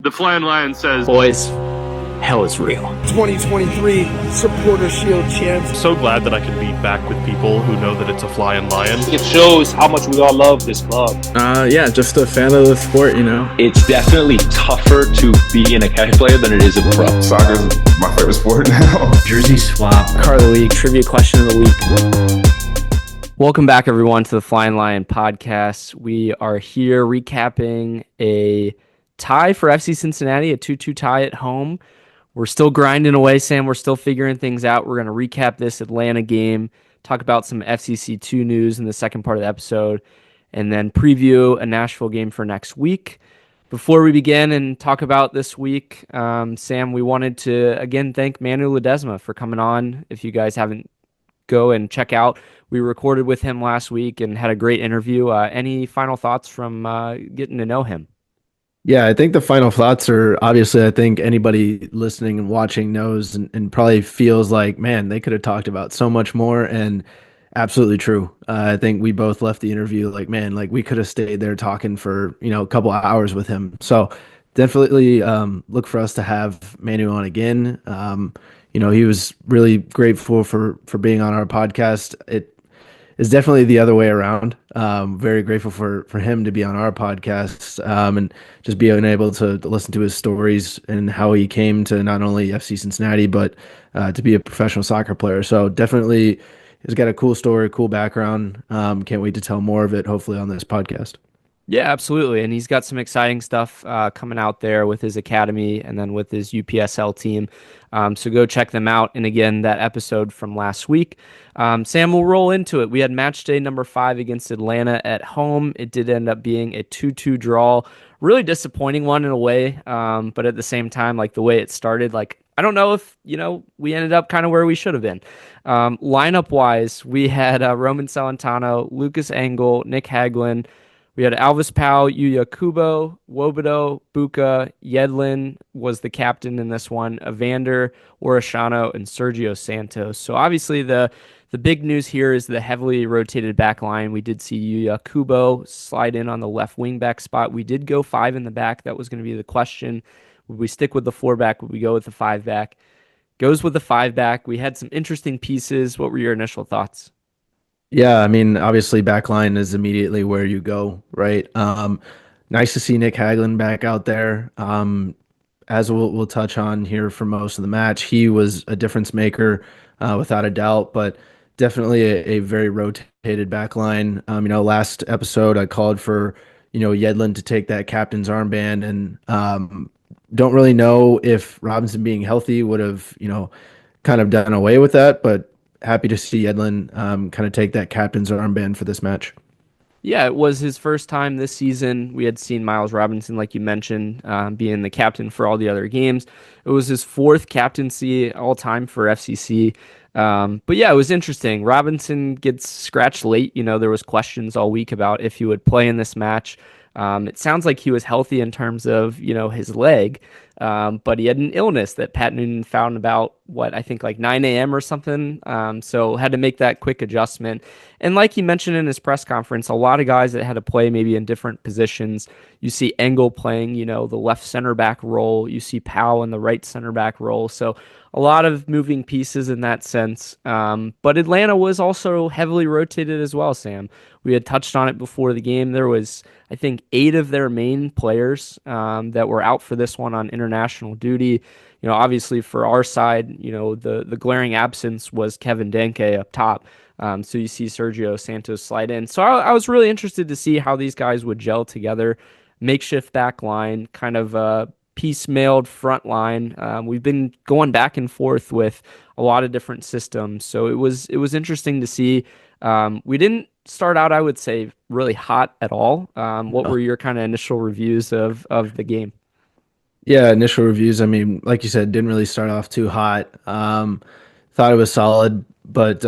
The Flyin Lion says, boys, hell is real. 2023 Supporter Shield champs. So glad that I can be back with people who know that it's a Flyin Lion. It shows how much we all love this club. Yeah, just a fan of the sport, you know. It's definitely tougher to be an academy player than it is a pro. Soccer is my favorite sport now. Jersey swap. Car of the week, trivia question of the week. Welcome back, everyone, to the Flyin Lion podcast. We are here recapping a tie for FC Cincinnati, a 2-2 tie at home. We're still grinding away, Sam. We're still figuring things out. We're going to recap this Atlanta game, talk about some FCC2 news in the second part of the episode, and then preview a Nashville game for next week. Before we begin and talk about this week, Sam, we wanted to, again, thank Manu Ledesma for coming on. If you guys haven't, go and check out. We recorded with him last week and had a great interview. Any final thoughts from getting to know him? Yeah, I think the final thoughts are obviously, I think anybody listening and watching knows and probably feels like, man, they could have talked about so much more, and absolutely true. I think we both left the interview like, man, like we could have stayed there talking for, a couple of hours with him. So definitely look for us to have Manu on again. He was really grateful for being on our podcast. It is definitely the other way around. Very grateful for him to be on our podcast and just being able to listen to his stories and how he came to not only FC Cincinnati, but to be a professional soccer player. So definitely he's got a cool story, cool background. Can't wait to tell more of it, hopefully, on this podcast. Yeah, absolutely. And he's got some exciting stuff coming out there with his academy and then with his UPSL team. So go check them out. And again, that episode from last week. Sam, we'll roll into it. We had match day number 5 against Atlanta at home. It did end up being a 2-2 draw. Really disappointing one in a way. But at the same time, like the way it started, like I don't know if, we ended up kind of where we should have been. Lineup-wise, we had Roman Celentano, Lucas Engel, Nick Haglund. We had Alvis Powell, Yuya Kubo, Wobodo, Buka, Yedlin was the captain in this one, Evander, Orishano, and Sergio Santos. So obviously the big news here is the heavily rotated back line. We did see Yuya Kubo slide in on the left wing back spot. We did go 5 in the back. That was going to be the question. Would we stick with the 4 back? Would we go with the 5 back? Goes with the 5 back. We had some interesting pieces. What were your initial thoughts? Yeah, I mean, obviously backline is immediately where you go, right? Nice to see Nick Haglund back out there. As we'll touch on here for most of the match, he was a difference maker without a doubt, but definitely a very rotated backline. Last episode I called for, Yedlin to take that captain's armband, and don't really know if Robinson being healthy would have, kind of done away with that, but happy to see Yedlin kind of take that captain's armband for this match. Yeah, it was his first time this season. We had seen Miles Robinson, like you mentioned, being the captain for all the other games. It was his 4th captaincy all time for FCC. But yeah, it was interesting. Robinson gets scratched late. There was questions all week about if he would play in this match. It sounds like he was healthy in terms of, his leg, but he had an illness that Pat Noonan found about, I think like 9 a.m. or something. So had to make that quick adjustment. And like he mentioned in his press conference, a lot of guys that had to play maybe in different positions. You see Engel playing, the left center back role. You see Powell in the right center back role. So a lot of moving pieces in that sense. But Atlanta was also heavily rotated as well, Sam. We had touched on it before the game. There was, I think, 8 of their main players that were out for this one on international duty. Obviously for our side, the glaring absence was Kevin Denkey up top. So you see Sergio Santos slide in. So I was really interested to see how these guys would gel together. Makeshift back line, kind of piecemealed front line. We've been going back and forth with a lot of different systems. So it was interesting to see. We didn't start out, I would say, really hot at all. What were your kind of initial reviews of the game? Yeah, initial reviews. I mean, like you said, didn't really start off too hot. Thought it was solid, but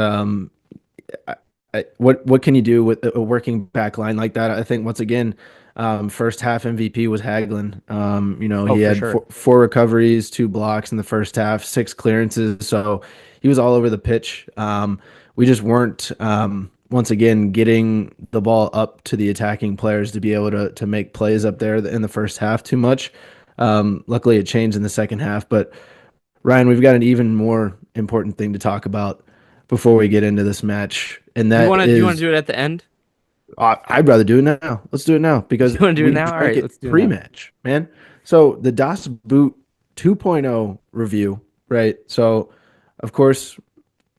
what can you do with a working back line like that? I think once again, first half MVP was Haglund. He had sure. four recoveries, 2 blocks in the first half, 6 clearances. So he was all over the pitch. We just weren't, once again, getting the ball up to the attacking players to be able to make plays up there in the first half too much. Luckily, it changed in the second half. But Ryan, we've got an even more important thing to talk about before we get into this match, and You that want to you want to is do it at the end? I'd rather do it now. Let's do it now because You want to do it we now? All drank right, it let's do it now. pre-match, man. So the Das Boot 2.0 review, right? So, of course,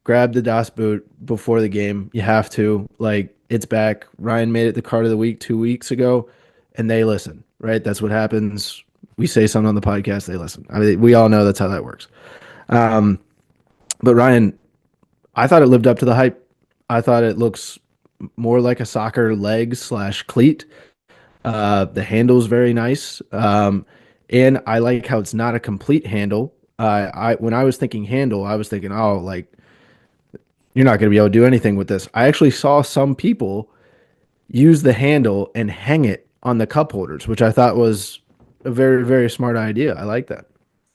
grab the Das Boot before the game. You have to. Like, it's back. Ryan made it the card of the week 2 weeks ago, and they listen, right? That's what happens. We say something on the podcast, they listen. I mean, we all know that's how that works. Um, but Ryan, I thought it lived up to the hype. I thought it looks more like a soccer leg slash cleat. The handle's very nice. And I like how it's not a complete handle. I when I was thinking handle, I was thinking, oh, like you're not going to be able to do anything with this. I actually saw some people use the handle and hang it on the cup holders, which I thought was a very, very smart idea. I like that.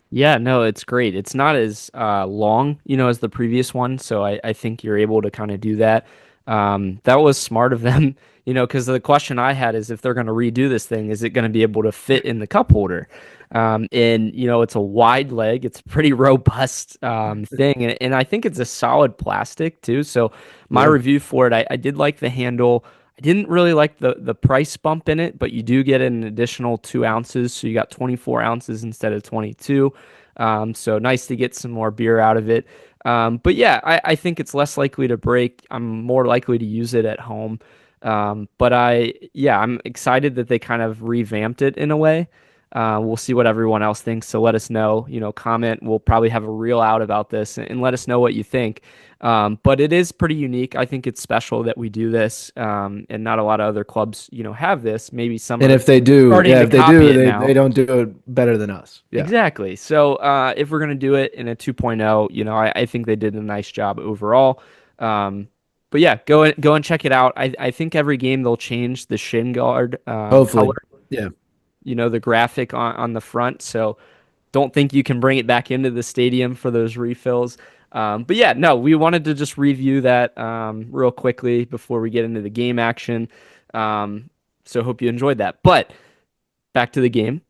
Yeah, no, it's great. It's not as long, as the previous one, so I think you're able to kind of do that. That was smart of them, because the question I had is if they're going to redo this thing, is it going to be able to fit in the cup holder? And it's a wide leg, it's a pretty robust thing, and I think it's a solid plastic too. So my Yeah. review for it, I did like the handle. I didn't really like the price bump in it, but you do get an additional 2 ounces, so you got 24 ounces instead of 22. So nice to get some more beer out of it. But yeah, I think it's less likely to break. I'm more likely to use it at home. But I'm excited that they kind of revamped it in a way. We'll see what everyone else thinks. So let us know, comment. We'll probably have a reel out about this and let us know what you think. But it is pretty unique. I think it's special that we do this, and not a lot of other clubs, have this. Maybe some And are if they do, starting yeah, to if they copy do, it they now. don't do it better than us. Yeah. Exactly. So if we're gonna do it in a 2.0, I think they did a nice job overall. Um, but yeah, go and check it out. I think every game they'll change the shin guard color, Hopefully. Yeah. the graphic on the front. So don't think you can bring it back into the stadium for those refills. But yeah, no, we wanted to just review that real quickly before we get into the game action. So hope you enjoyed that. But back to the game.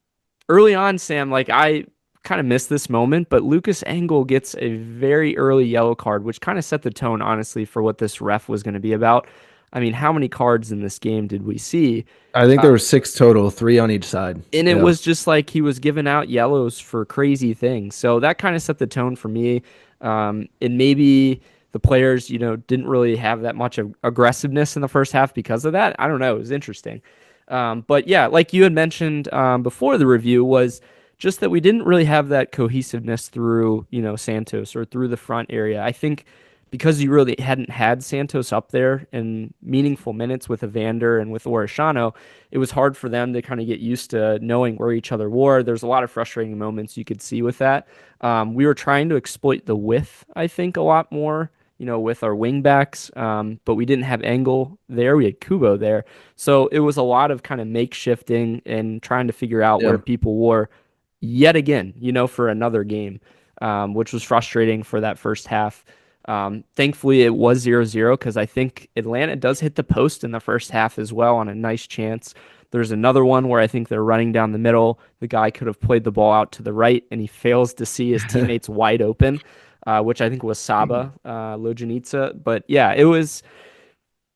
Early on, Sam, like I kind of missed this moment, but Lucas Engel gets a very early yellow card, which kind of set the tone, honestly, for what this ref was going to be about. I mean, how many cards in this game did we see? I think there were six total, three on each side. And it Yeah. was just like he was giving out yellows for crazy things. So that kind of set the tone for me. And maybe the players, didn't really have that much of aggressiveness in the first half because of that. I don't know. It was interesting. But yeah, like you had mentioned before the review, was just that we didn't really have that cohesiveness through, Santos or through the front area. I think because you really hadn't had Santos up there in meaningful minutes with Evander and with Orishano, it was hard for them to kind of get used to knowing where each other were. There's a lot of frustrating moments you could see with that. We were trying to exploit the width, I think, a lot more, with our wing backs, but we didn't have Engel there. We had Kubo there. So it was a lot of kind of makeshifting and trying to figure out Yeah. where people were yet again, for another game, which was frustrating for that first half. Thankfully, it was 0-0 because I think Atlanta does hit the post in the first half as well on a nice chance. There's another one where I think they're running down the middle. The guy could have played the ball out to the right, and he fails to see his teammates wide open, which I think was Saba Lojanica. But yeah, it was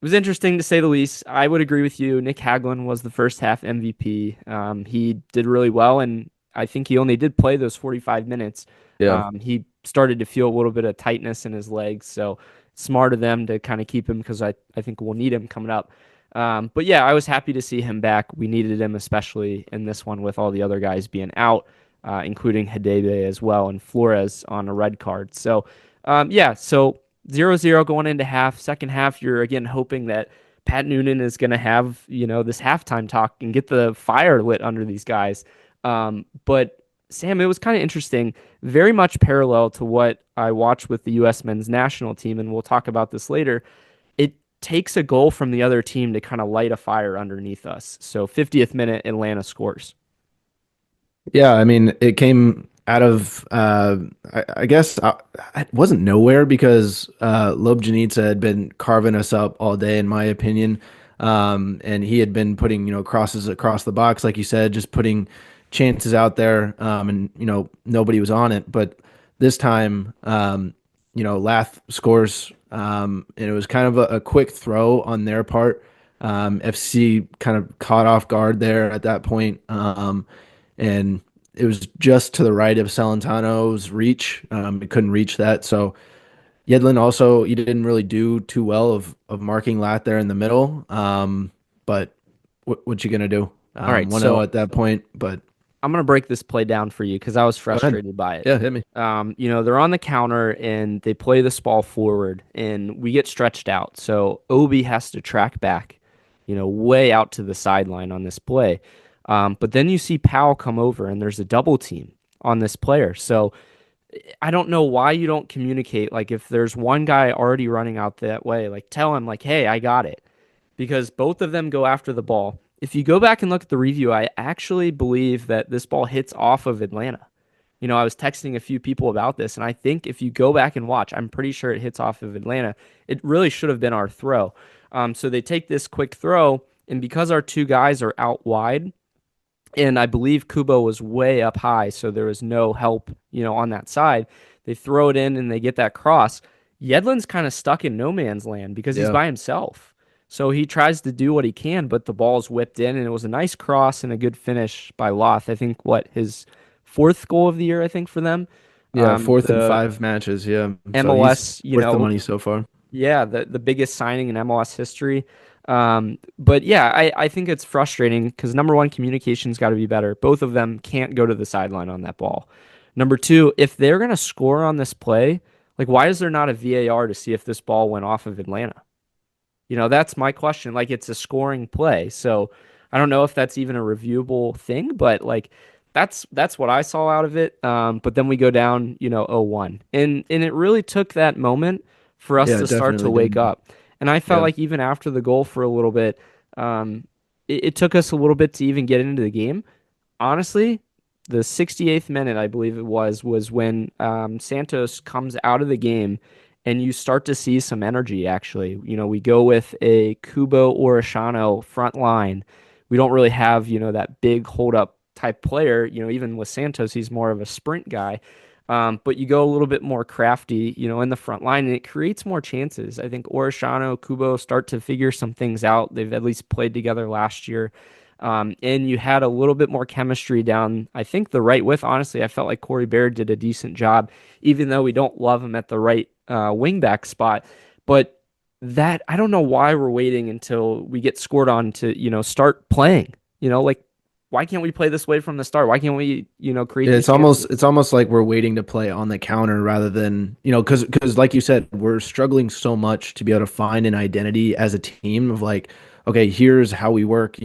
interesting to say the least. I would agree with you. Nick Haglund was the first half MVP. He did really well, and I think he only did play those 45 minutes. Yeah. He started to feel a little bit of tightness in his legs, so smart of them to kind of keep him because I think we'll need him coming up. But yeah, I was happy to see him back. We needed him, especially in this one with all the other guys being out, including Hadebe as well and Flores on a red card. So yeah, so 0-0 going into half. Second half, you're again hoping that Pat Noonan is going to have, this halftime talk and get the fire lit under these guys. But Sam, it was kind of interesting, very much parallel to what I watched with the U.S. men's national team, and we'll talk about this later. It takes a goal from the other team to kind of light a fire underneath us. So 50th minute, Atlanta scores. Yeah, I mean, it came out of, I guess it wasn't nowhere because Lobjanica had been carving us up all day, in my opinion. And he had been putting, crosses across the box, like you said, just putting chances out there, and nobody was on it. But this time, Lath scores, and it was kind of a quick throw on their part. FC kind of caught off guard there at that point, and it was just to the right of Celentano's reach. It couldn't reach that, so Yedlin also he didn't really do too well of marking Lat there in the middle. But what you gonna do? All right, 1-0 so at that point, but I'm gonna break this play down for you because I was go ahead. frustrated by it. Yeah, hit me. They're on the counter and they play this ball forward, and we get stretched out. So Obi has to track back, way out to the sideline on this play. But then you see Powell come over, and there's a double team on this player. So I don't know why you don't communicate. Like if there's one guy already running out that way, like tell him like, hey, I got it. Because both of them go after the ball. If you go back and look at the review, I actually believe that this ball hits off of Atlanta. I was texting a few people about this, and I think if you go back and watch, I'm pretty sure it hits off of Atlanta. It really should have been our throw. So they take this quick throw, and because our two guys are out wide, and I believe Kubo was way up high, so there was no help, on that side. They throw it in and they get that cross. Yedlin's kind of stuck in no man's land because he's by himself. So he tries to do what he can, but the ball's whipped in, and it was a nice cross and a good finish by Loth. I think his fourth goal of the year, I think, for them. Yeah, fourth in The 5 matches. Yeah, so MLS, he's worth the money so far. yeah, the biggest signing in MLS history. But yeah, I think it's frustrating because number one, communication's got to be better. Both of them can't go to the sideline on that ball. Number two, if they're going to score on this play, like why is there not a VAR to see if this ball went off of Atlanta? That's my question. Like it's a scoring play. So I don't know if that's even a reviewable thing, but like that's what I saw out of it. But then we go down, 0-1. And it really took that moment for us Yeah, to it start to definitely wake did. up. And I felt Yeah. like even after the goal for a little bit, it took us a little bit to even get into the game. Honestly, the 68th minute, I believe it was when Santos comes out of the game and you start to see some energy, actually. We go with a Kubo Orishano front line. We don't really have, that big hold up type player. Even with Santos, he's more of a sprint guy. But you go a little bit more crafty, in the front line, and it creates more chances. I think Orishano, Kubo start to figure some things out. They've at least played together last year. And you had a little bit more chemistry down, I think, the right width. Honestly, I felt like Corey Baird did a decent job, even though we don't love him at the right wingback spot. But I don't know why we're waiting until we get scored on to, start playing. Like why can't we play this way from the start? Why can't we, create these chances? It's almost like we're waiting to play on the counter rather than, because like you said, we're struggling so much to be able to find an identity as a team of like, okay, here's how we work,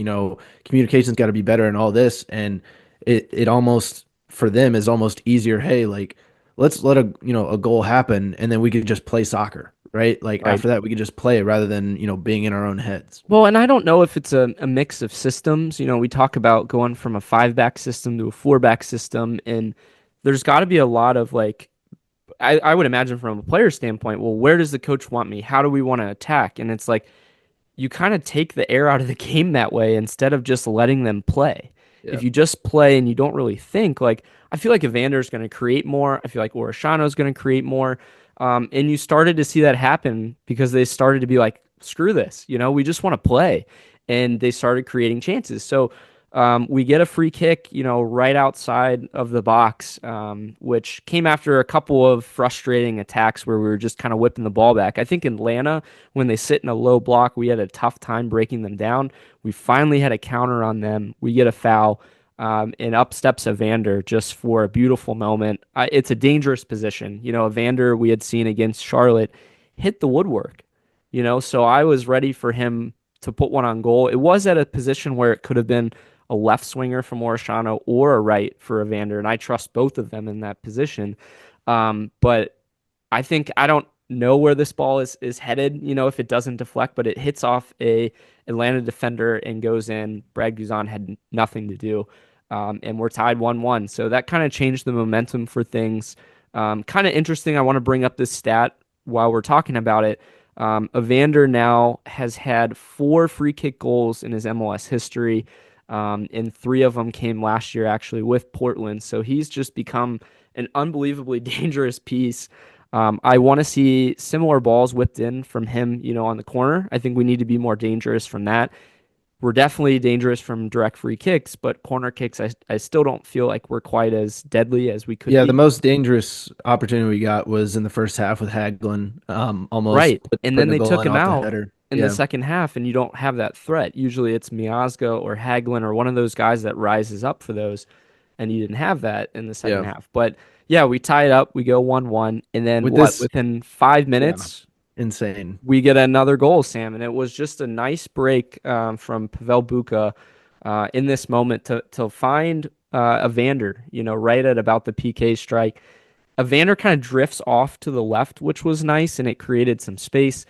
communication's got to be better and all this. And it almost for them is almost easier. Hey, like let's let a goal happen and then we could just play soccer, right? Like Right. after that, we could just play rather than, being in our own heads. Well, and I don't know if it's a mix of systems. We talk about going from a five-back system to a four-back system, and there's got to be a lot of like, I would imagine from a player standpoint, well, where does the coach want me? How do we want to attack? And it's like, you kind of take the air out of the game that way instead of just letting them play. Yeah. If you just play and you don't really think, like I feel like Evander's going to create more. I feel like Orishano's going to create more. And you started to see that happen because they started to be like, screw this, we just want to play. And they started creating chances. So we get a free kick, right outside of the box, which came after a couple of frustrating attacks where we were just kind of whipping the ball back. I think in Atlanta, when they sit in a low block, we had a tough time breaking them down. We finally had a counter on them. We get a foul, and up steps Evander just for a beautiful moment. It's a dangerous position. Evander, we had seen against Charlotte, hit the woodwork, so I was ready for him to put one on goal. It was at a position where it could have been a left swinger from Orishano or a right for Evander, and I trust both of them in that position. But I don't know where this ball is headed, if it doesn't deflect, but it hits off a Atlanta defender and goes in. Brad Guzan had nothing to do, and we're tied 1-1. So that kind of changed the momentum for things. Kind of interesting. I want to bring up this stat while we're talking about it. Evander now has had 4 free kick goals in his MLS history. and three of them came last year actually with Portland. So he's just become an unbelievably dangerous piece. I want to see similar balls whipped in from him, on the corner. I think we need to be more dangerous from that. We're definitely dangerous from direct free kicks, but corner kicks, I still don't feel like we're quite as deadly as we could Yeah, the be. most dangerous opportunity we got was in the first half with Hagelin, almost Right. And then putting the they goal took line him off the out header. in the Yeah, second half, and you don't have that threat. Usually it's Miazga or Hagelin or one of those guys that rises up for those, and you didn't have that in the second yeah. half. But yeah, we tie it up, we go 1-1, and then With what? this, Within 5 minutes, insane. we get another goal, Sam, and it was just a nice break from Pavel Buka in this moment to find Evander, right at about the PK strike. Evander kind of drifts off to the left, which was nice, and it created some space.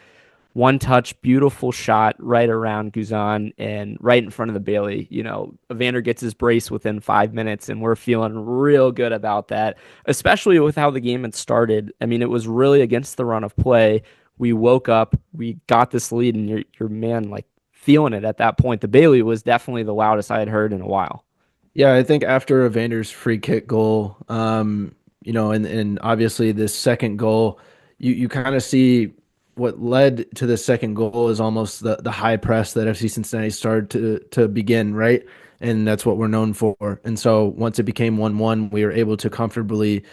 One touch, beautiful shot right around Guzan and right in front of the Bailey. Evander gets his brace within 5 minutes, and we're feeling real good about that, especially with how the game had started. I mean, it was really against the run of play. We woke up, we got this lead, and your man like feeling it at that point. The Bailey was definitely the loudest I had heard in a while. Yeah, I think after Evander's free kick goal, and obviously this second goal, you kind of see what led to the second goal is almost the high press that FC Cincinnati started to begin, right? And that's what we're known for. And so once it became 1-1, we were able to comfortably,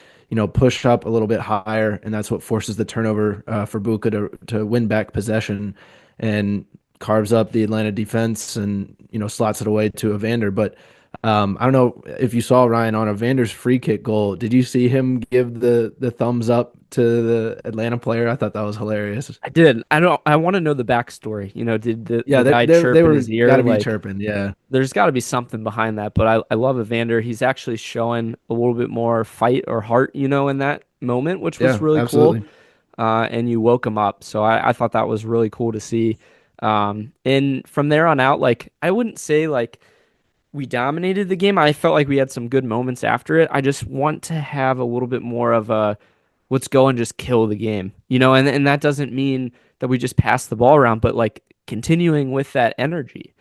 push up a little bit higher, and that's what forces the turnover for Buka to win back possession and carves up the Atlanta defense and slots it away to Evander. But I don't know if you saw Ryan on Evander's free kick goal. Did you see him give the thumbs up to the Atlanta player? I thought that was hilarious. I did. I want to know the backstory. Did the Yeah, guy they chirp in were his ear? got to be Like, chirping. Yeah, there's got to be something behind that. But I love Evander. He's actually showing a little bit more fight or heart, in that moment, which was yeah, really cool. absolutely. And you woke him up. So I thought that was really cool to see. And from there on out, like, I wouldn't say like we dominated the game. I felt like we had some good moments after it. I just want to have a little bit more of a let's go and just kill the game, and that doesn't mean that we just pass the ball around, but like continuing with that energy.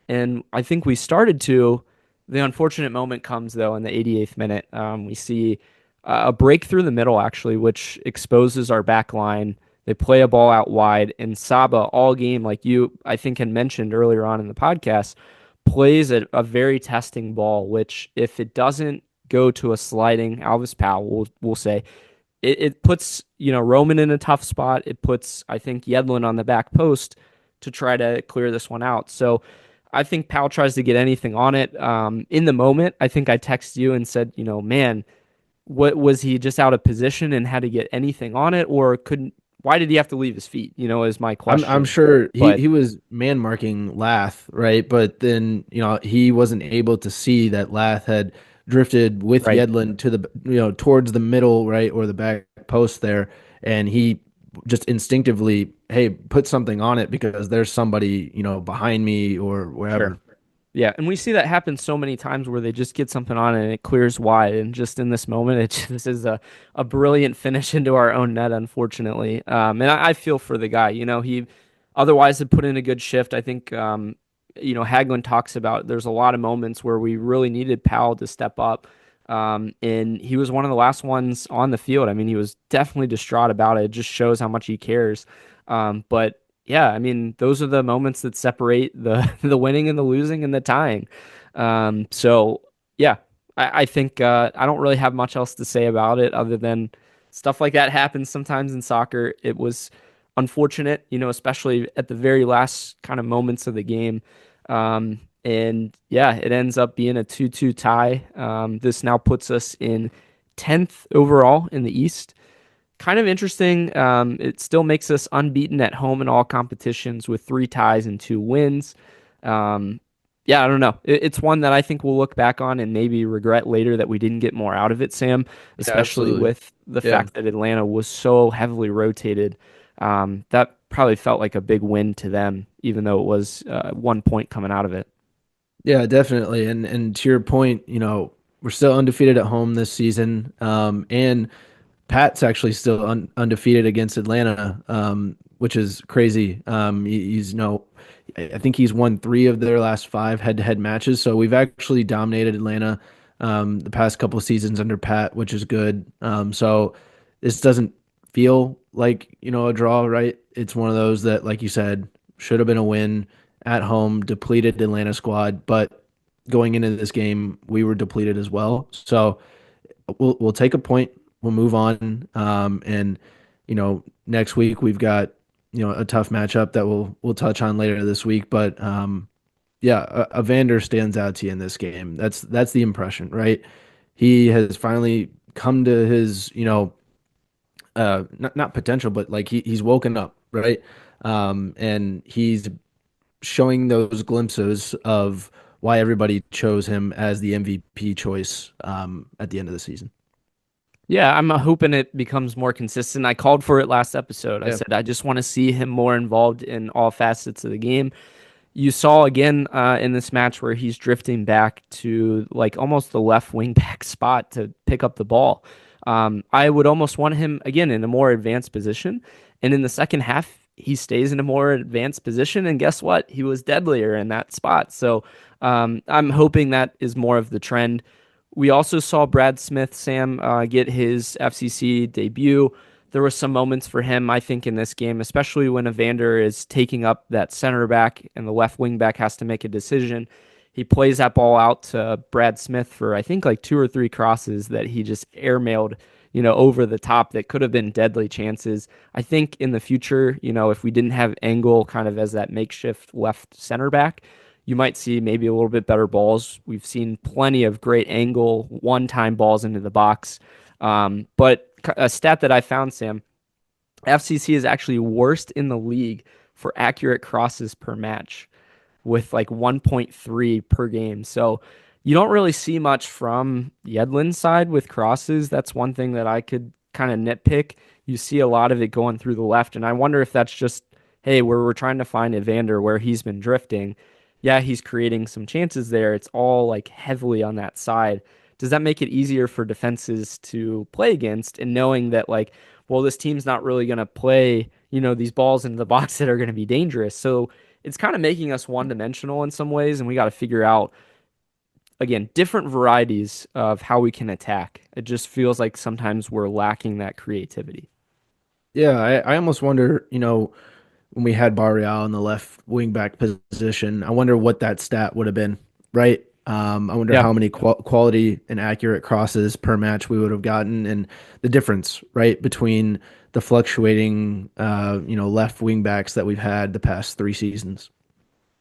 And I think we started to. The unfortunate moment comes though in the 88th minute. We see a break through the middle actually, which exposes our back line. They play a ball out wide, and Saba all game, like you I think had mentioned earlier on in the podcast, plays a very testing ball. Which if it doesn't go to a sliding Alvis Powell, we'll say it puts Roman in a tough spot. It puts I think Yedlin on the back post to try to clear this one out. So I think Powell tries to get anything on it. In the moment, I think I texted you and said, man, what was he just out of position and had to get anything on it, or couldn't? Why did he have to leave his feet? Is my I'm question. sure But he was man marking Lath, right? But then he wasn't able to see that Lath had drifted with right, Yedlin to the towards the middle, right, or the back post there, and he just instinctively, hey, put something on it because there's somebody behind me or sure. wherever. Yeah, and we see that happen so many times where they just get something on it and it clears wide. And just in this moment, it just is a brilliant finish into our own net, unfortunately. And I feel for the guy. He otherwise had put in a good shift. I think, Hagelin talks about there's a lot of moments where we really needed Powell to step up. And he was one of the last ones on the field. I mean, he was definitely distraught about it. It just shows how much he cares. But yeah, I mean, those are the moments that separate the the winning and the losing and the tying. So yeah, I think I don't really have much else to say about it other than stuff like that happens sometimes in soccer. It was unfortunate, especially at the very last kind of moments of the game. And yeah, it ends up being a 2-2 tie. This now puts us in 10th overall in the East. Kind of interesting. It still makes us unbeaten at home in all competitions with 3 ties and 2 wins. Um, yeah, I don't know. It's one that I think we'll look back on and maybe regret later that we didn't get more out of it, Sam, Yeah, especially absolutely. with the Yeah. fact that Atlanta was so heavily rotated. That probably felt like a big win to them, even though it was 1 point coming out of it. Yeah, definitely. And to your point, we're still undefeated at home this season. And Pat's actually still undefeated against Atlanta, which is crazy. He's no, I think he's won three of their last five head-to-head matches. So we've actually dominated Atlanta the past couple of seasons under Pat, which is good. So this doesn't feel like, a draw, right? It's one of those that, like you said, should have been a win at home, depleted Atlanta squad, but going into this game, we were depleted as well. So we'll take a point. We'll move on. And next week we've got a tough matchup that we'll touch on later this week. But yeah, Evander stands out to you in this game. That's the impression, right? He has finally come to his not potential, but like he's woken up, right? And he's showing those glimpses of why everybody chose him as the MVP choice at the end of the season. Yeah, I'm hoping it becomes more consistent. I called for it last episode. I Yeah. said I just want to see him more involved in all facets of the game. You saw again in this match where he's drifting back to like almost the left wing back spot to pick up the ball. I would almost want him again in a more advanced position. And in the second half, he stays in a more advanced position. And guess what? He was deadlier in that spot. So I'm hoping that is more of the trend. We also saw Brad Smith, Sam, get his FCC debut. There were some moments for him, I think, in this game, especially when Evander is taking up that center back and the left wing back has to make a decision. He plays that ball out to Brad Smith for, I think, like two or three crosses that he just airmailed, over the top that could have been deadly chances. I think in the future, if we didn't have Engel kind of as that makeshift left center back, you might see maybe a little bit better balls. We've seen plenty of great angle, one-time balls into the box. But a stat that I found, Sam, FCC is actually worst in the league for accurate crosses per match with like 1.3 per game. So you don't really see much from Yedlin's side with crosses. That's one thing that I could kind of nitpick. You see a lot of it going through the left, and I wonder if that's just, hey, where we're trying to find Evander where he's been drifting. Yeah, he's creating some chances there. It's all like heavily on that side. Does that make it easier for defenses to play against and knowing that like, well, this team's not really going to play, these balls into the box that are going to be dangerous. So it's kind of making us one-dimensional in some ways, and we got to figure out again different varieties of how we can attack. It just feels like sometimes we're lacking that creativity. Yeah, I almost wonder, when we had Barreal in the left wing back position, I wonder what that stat would have been, right? I wonder Yeah. how many quality and accurate crosses per match we would have gotten, and the difference, right, between the fluctuating, left wing backs that we've had the past three seasons.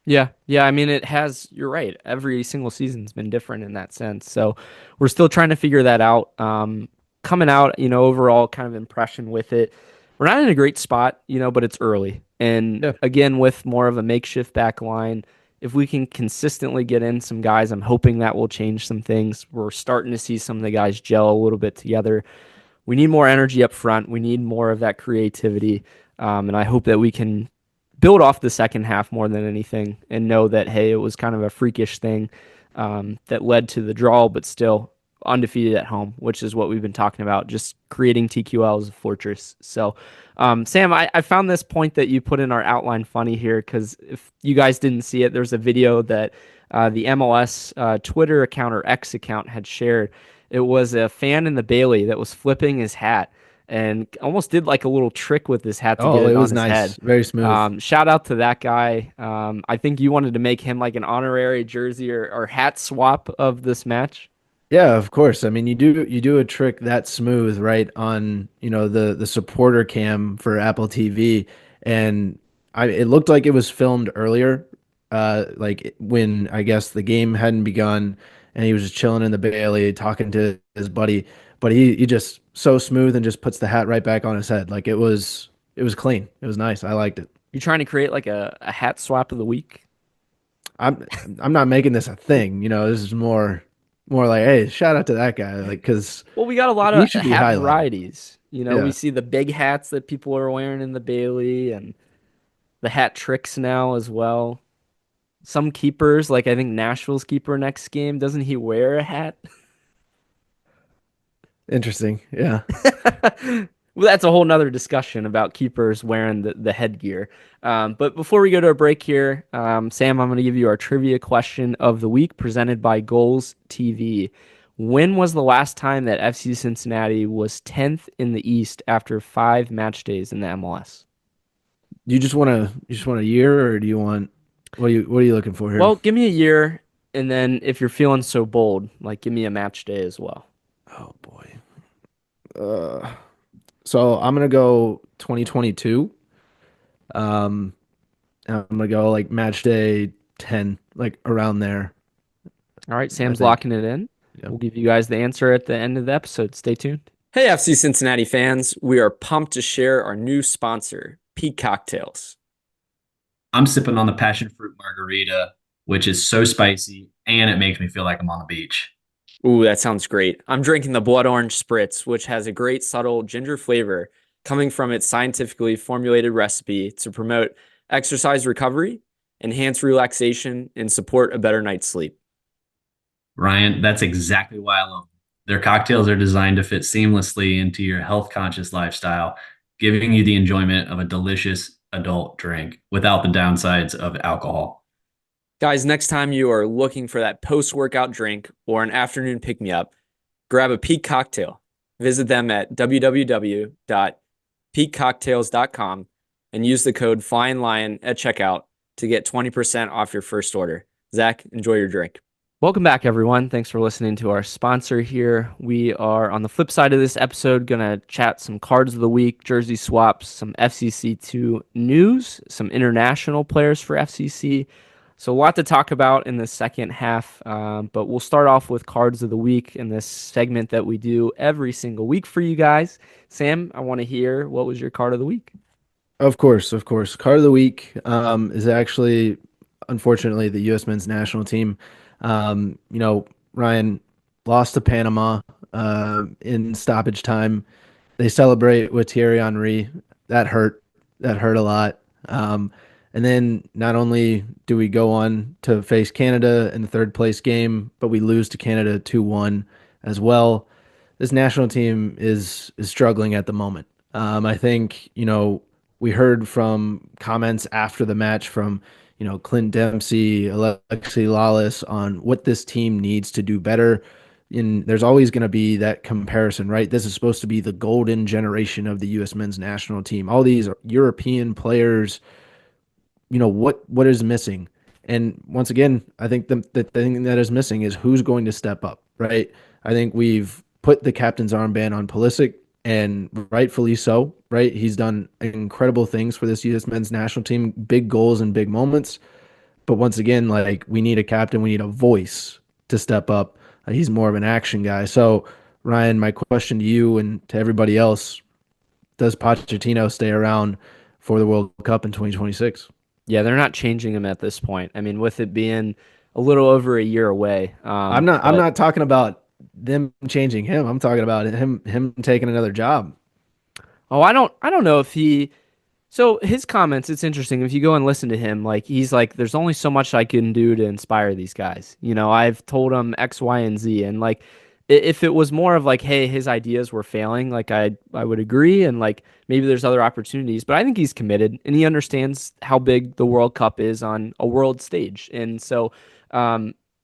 Yeah. Yeah. I mean, it has, you're right. Every single season's been different in that sense. So we're still trying to figure that out. Coming out, overall kind of impression with it. We're not in a great spot, but it's early. And Yeah. again, with more of a makeshift back line, if we can consistently get in some guys, I'm hoping that will change some things. We're starting to see some of the guys gel a little bit together. We need more energy up front. We need more of that creativity. And I hope that we can build off the second half more than anything and know that, hey, it was kind of a freakish thing that led to the draw, but still undefeated at home, which is what we've been talking about, just creating TQL as a fortress. So, Sam, I found this point that you put in our outline funny here because if you guys didn't see it, there's a video that the MLS Twitter account or X account had shared. It was a fan in the Bailey that was flipping his hat and almost did like a little trick with his hat to get Oh, it it on was his nice. head. Very smooth. Shout out to that guy. I think you wanted to make him like an honorary jersey or hat swap of this match. Yeah, of course. I mean, you do a trick that smooth, right, on, the supporter cam for Apple TV, and it looked like it was filmed earlier, like when I guess the game hadn't begun, and he was just chilling in the Bailey talking to his buddy, but he just so smooth and just puts the hat right back on his head. Like it was clean. It was nice. I liked it. You trying to create like a hat swap of the week? I'm I'm not making this a thing, this is more like, hey, shout out to that guy, like, because Well, we got a lot he of should be hat highlighted. varieties. We Yeah. see the big hats that people are wearing in the Bailey and the hat tricks now as well. Some keepers, like I think Nashville's keeper next game, doesn't he wear a hat? Interesting. Yeah. Well, that's a whole nother discussion about keepers wearing the headgear. But before we go to a break here, Sam, I'm going to give you our trivia question of the week presented by Goals TV. When was the last time that FC Cincinnati was 10th in the East after 5 match days in the MLS? You just want a year, or do you want what are you looking for here? Well, give me a year, and then if you're feeling so bold, like give me a match day as well. Oh boy. Uh, so I'm gonna go 2022. Um, I'm gonna go like match day 10, like around there, All right, I Sam's think. locking it in. Yep. We'll give you guys the answer at the end of the episode. Stay tuned. Hey, FC Cincinnati fans. We are pumped to share our new sponsor, Peak Cocktails. I'm sipping on the passion fruit margarita, which is so spicy and it makes me feel like I'm on the beach. Ooh, that sounds great. I'm drinking the Blood Orange Spritz, which has a great subtle ginger flavor coming from its scientifically formulated recipe to promote exercise recovery, enhance relaxation, and support a better night's sleep. Ryan, that's exactly why I love them. Their cocktails are designed to fit seamlessly into your health conscious lifestyle, giving you the enjoyment of a delicious adult drink without the downsides of alcohol. Guys, next time you are looking for that post-workout drink or an afternoon pick-me-up, grab a Peak Cocktail. Visit them at www.peakcocktails.com and use the code FLYINLION at checkout to get 20% off your first order. Zach, enjoy your drink. Welcome back, everyone. Thanks for listening to our sponsor here. We are on the flip side of this episode going to chat some cards of the week, jersey swaps, some FCC2 news, some international players for FCC. So a lot to talk about in the second half, but we'll start off with cards of the week in this segment that we do every single week for you guys. Sam, I want to hear, what was your card of the week? Of course, of course. Card of the week is actually, unfortunately, the U.S. men's national team. Ryan lost to Panama in stoppage time. They celebrate with Thierry Henry. That hurt. That hurt a lot. And then not only do we go on to face Canada in the third place game, but we lose to Canada 2-1 as well. This national team is struggling at the moment. I think, we heard from comments after the match from, Clint Dempsey, Alexi Lawless on what this team needs to do better. And there's always going to be that comparison, right? This is supposed to be the golden generation of the U.S. men's national team. All these European players, what is missing? And once again, I think the thing that is missing is who's going to step up, right? I think we've put the captain's armband on Pulisic, and rightfully so, right? He's done incredible things for this U.S. men's national team, big goals and big moments. But once again, like, we need a captain, we need a voice to step up. He's more of an action guy. So, Ryan, my question to you and to everybody else, does Pochettino stay around for the World Cup in 2026? Yeah, they're not changing him at this point. I mean, with it being a little over a year away. I'm not talking about them changing him. I'm talking about him taking another job. Oh, I don't know if he. So his comments, it's interesting. If you go and listen to him, like, he's like, there's only so much I can do to inspire these guys. I've told them X, Y, and Z, and like, if it was more of like, hey, his ideas were failing, like, I would agree, and like, maybe there's other opportunities. But I think he's committed and he understands how big the World Cup is on a world stage, and so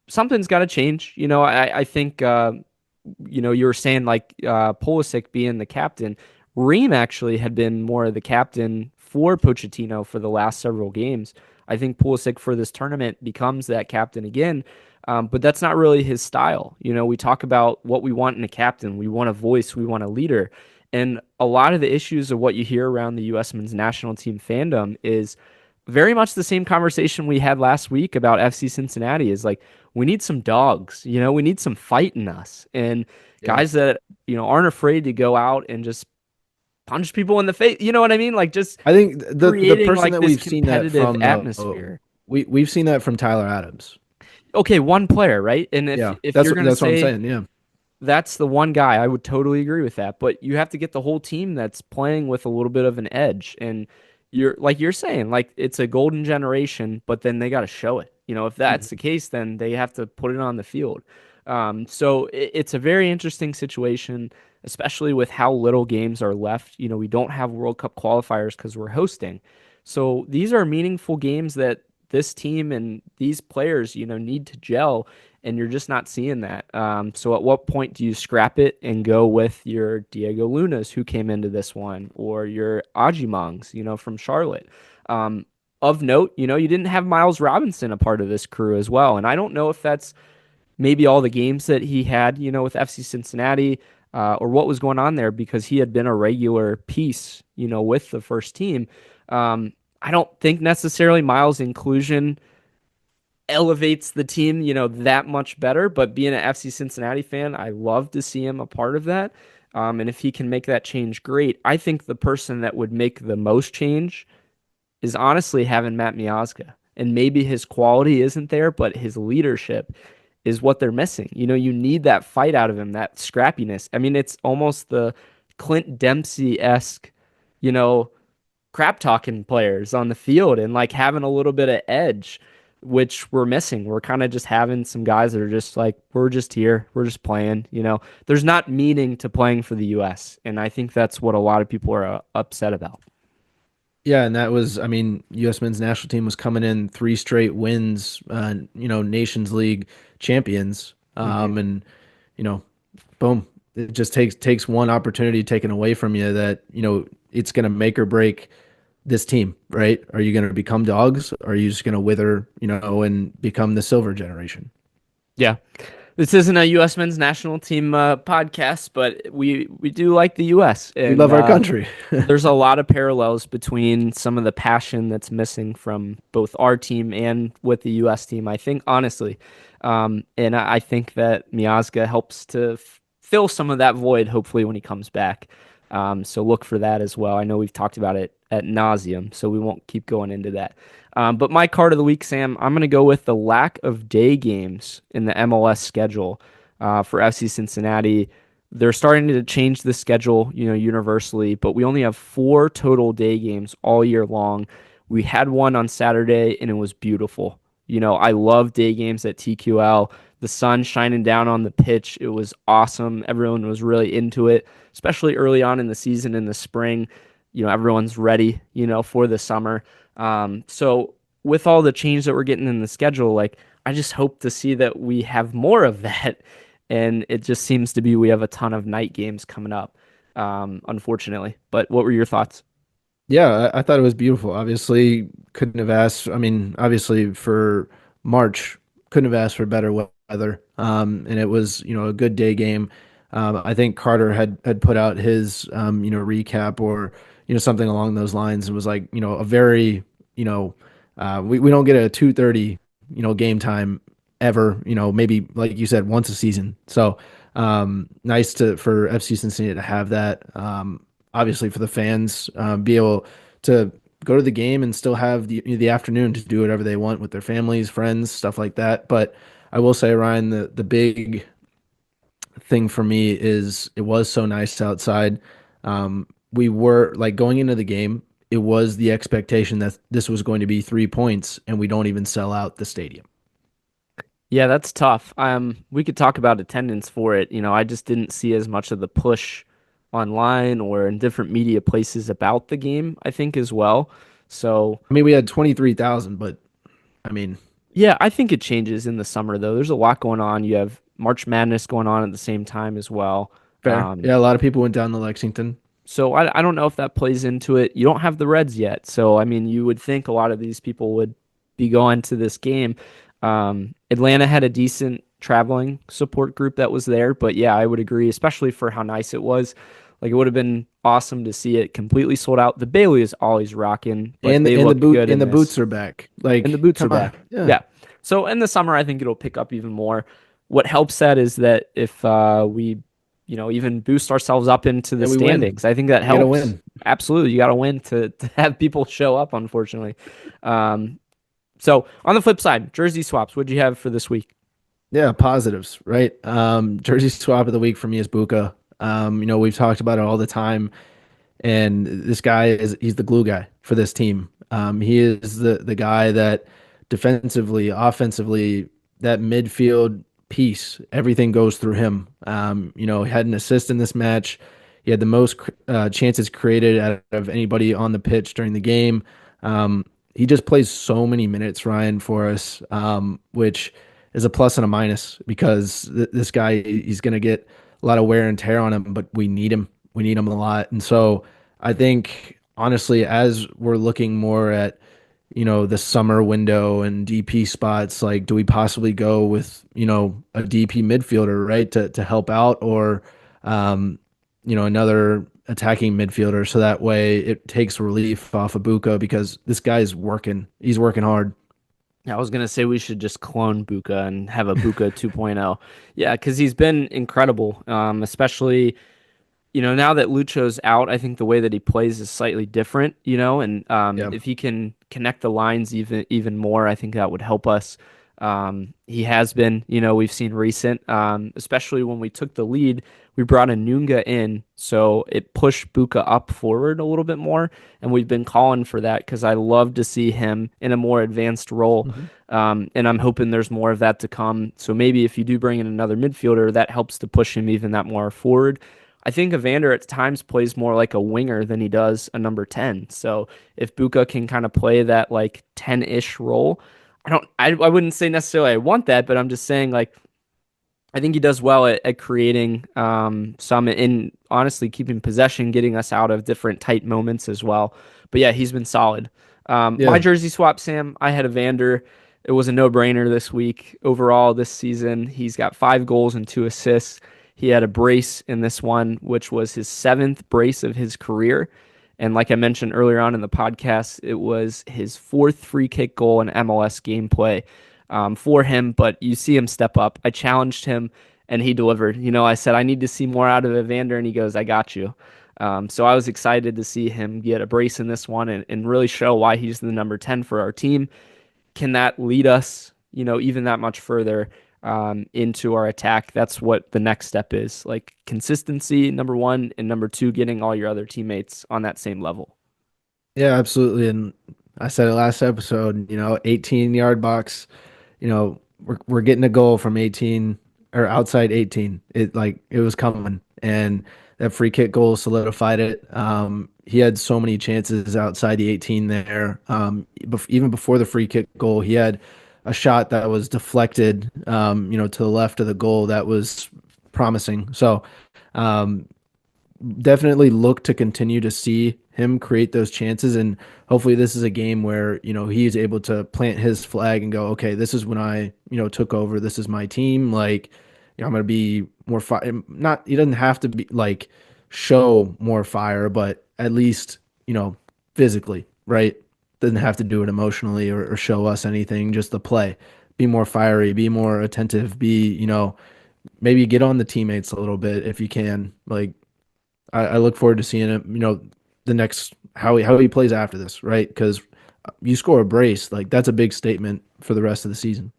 something's got to change. I think you were saying, like, Pulisic being the captain. Ream actually had been more of the captain for Pochettino for the last several games. I think Pulisic for this tournament becomes that captain again, but that's not really his style. We talk about what we want in a captain. We want a voice. We want a leader. And a lot of the issues of what you hear around the U.S. men's national team fandom is very much the same conversation we had last week about FC Cincinnati. Is like, we need some dogs. We need some fight in us, and guys that aren't afraid to go out and just punch people in the face. You know what I mean? Like, just I think the creating, person like, that this we've seen that competitive from, atmosphere. we've seen that from Tyler Adams. Okay, one player, right? And if that's you're going to that's what I'm say saying. Yeah, that's the one guy, I would totally agree with that. But you have to get the whole team that's playing with a little bit of an edge. And you're saying, like, it's a golden generation, but then they got to show it. If that's the case, then they have to put it on the field. So it's a very interesting situation, especially with how little games are left. We don't have World Cup qualifiers because we're hosting. So these are meaningful games that this team and these players, need to gel, and you're just not seeing that. So at what point do you scrap it and go with your Diego Lunas who came into this one, or your Ajimongs, from Charlotte? Of note, you didn't have Miles Robinson a part of this crew as well, and I don't know if that's maybe all the games that he had, with FC Cincinnati, or what was going on there, because he had been a regular piece, with the first team. I don't think necessarily Miles' inclusion elevates the team, that much better. But being an FC Cincinnati fan, I love to see him a part of that. And if he can make that change, great. I think the person that would make the most change is honestly having Matt Miazga. And maybe his quality isn't there, but his leadership is what they're missing. You need that fight out of him, that scrappiness. I mean, it's almost the Clint Dempsey-esque, you know, crap talking players on the field, and like having a little bit of edge, which we're missing. We're kind of just having some guys that are just like, we're just here, we're just playing. There's not meaning to playing for the U.S., and I think that's what a lot of people are upset about. Yeah, and that was, I mean, U.S. men's national team was coming in 3 straight wins, Nations League champions, and boom, it just takes one opportunity taken away from you that it's going to make or break this team, right? Are you going to become dogs? Or are you just going to wither, and become the silver generation? Yeah. This isn't a U.S. men's national team podcast, but we do like the U.S. We and love our country. there's a lot of parallels between some of the passion that's missing from both our team and with the U.S. team, I think, honestly. And I think that Miazga helps to fill some of that void, hopefully, when he comes back. So look for that as well. I know we've talked about it at nauseum, so we won't keep going into that. But my card of the week, Sam, I'm going to go with the lack of day games in the MLS schedule for FC Cincinnati. They're starting to change the schedule, universally, but we only have 4 total day games all year long. We had one on Saturday, and it was beautiful. I love day games at TQL. The sun shining down on the pitch. It was awesome. Everyone was really into it, especially early on in the season in the spring. Everyone's ready, for the summer. So with all the change that we're getting in the schedule, like, I just hope to see that we have more of that. And it just seems to be we have a ton of night games coming up, unfortunately. But what were your thoughts? Yeah, I thought it was beautiful. Obviously, couldn't have asked. I mean, obviously for March, couldn't have asked for better weather. And it was, a good day game. I think Carter had put out his, recap or, something along those lines. It was like, a very, we don't get a 2:30, game time ever, maybe like you said, once a season. So, nice for FC Cincinnati to have that. Obviously for the fans, be able to go to the game and still have the afternoon to do whatever they want with their families, friends, stuff like that. But I will say, Ryan, the big thing for me is it was so nice outside. We were like going into the game, it was the expectation that this was going to be 3 points, and we don't even sell out the stadium. Yeah, that's tough. We could talk about attendance for it. I just didn't see as much of the push online or in different media places about the game, I think, as well. So, I mean, we had 23,000, but I mean, yeah, I think it changes in the summer, though. There's a lot going on. You have March Madness going on at the same time as well. fair. Yeah, a lot of people went down to Lexington. So I don't know if that plays into it. You don't have the Reds yet. So, I mean, you would think a lot of these people would be going to this game. Atlanta had a decent traveling support group that was there. But yeah, I would agree, especially for how nice it was. Like, it would have been awesome to see it completely sold out. The Bailey is always rocking, but they look good. And the boots are back. Like, and the boots are come on. back. Yeah. So in the summer, I think it'll pick up even more. What helps that is that if we, even boost ourselves up into the Yeah, we win. standings, I think that You gotta helps. win. Absolutely, you got to win to have people show up. Unfortunately, so on the flip side, jersey swaps. What'd you have for this week? Yeah, positives, right? Jersey swap of the week for me is Buka. We've talked about it all the time, and this guy he's the glue guy for this team. He is the guy that defensively, offensively, that midfield piece. Everything goes through him. He had an assist in this match. He had the most chances created out of anybody on the pitch during the game. He just plays so many minutes, Ryan, for us, which is a plus and a minus because this guy, he's going to get a lot of wear and tear on him, but we need him. We need him a lot. And so I think, honestly, as we're looking more at the summer window and DP spots, like, do we possibly go with, a DP midfielder, right, to help out, or, another attacking midfielder, so that way it takes relief off of Buka because this guy's working. He's working hard. I was gonna say we should just clone Buka and have a Buka 2.0. Yeah, because he's been incredible, especially now that Lucho's out, I think the way that he plays is slightly different, and Yeah. if he can connect the lines even more, I think that would help us. He has been, we've seen recent, especially when we took the lead, we brought a Nunga in, so it pushed Buka up forward a little bit more, and we've been calling for that because I love to see him in a more advanced role, and I'm hoping there's more of that to come. So maybe if you do bring in another midfielder, that helps to push him even that more forward. I think Evander at times plays more like a winger than he does a number 10. So if Buka can kind of play that like 10-ish role, I wouldn't say necessarily I want that, but I'm just saying like I think he does well at creating some in honestly keeping possession, getting us out of different tight moments as well. But yeah, he's been solid. My Yeah. jersey swap, Sam, I had Evander. It was a no-brainer this week. Overall, this season, he's got 5 goals and 2 assists. He had a brace in this one, which was his 7th brace of his career. And like I mentioned earlier on in the podcast, it was his 4th free kick goal in MLS gameplay for him. But you see him step up. I challenged him and he delivered. I said, I need to see more out of Evander. And he goes, I got you. So I was excited to see him get a brace in this one and really show why he's the number 10 for our team. Can that lead us, even that much further into our attack? That's what the next step is. Like consistency, number 1, and number 2, getting all your other teammates on that same level. Yeah, absolutely. And I said it last episode, 18-yard box, we're getting a goal from 18 or outside 18. It was coming, and that free kick goal solidified it. He had so many chances outside the 18 there. Even before the free kick goal, he had a shot that was deflected, to the left of the goal that was promising. So, definitely look to continue to see him create those chances, and hopefully this is a game where he's able to plant his flag and go, okay, this is when I took over, this is my team, like I'm gonna be more not, he doesn't have to be like show more fire, but at least physically, right? Doesn't have to do it emotionally or show us anything, just the play, be more fiery, be more attentive, be maybe get on the teammates a little bit if you can. Like I look forward to seeing him, the next how he plays after this, right? Because you score a brace, like that's a big statement for the rest of the season.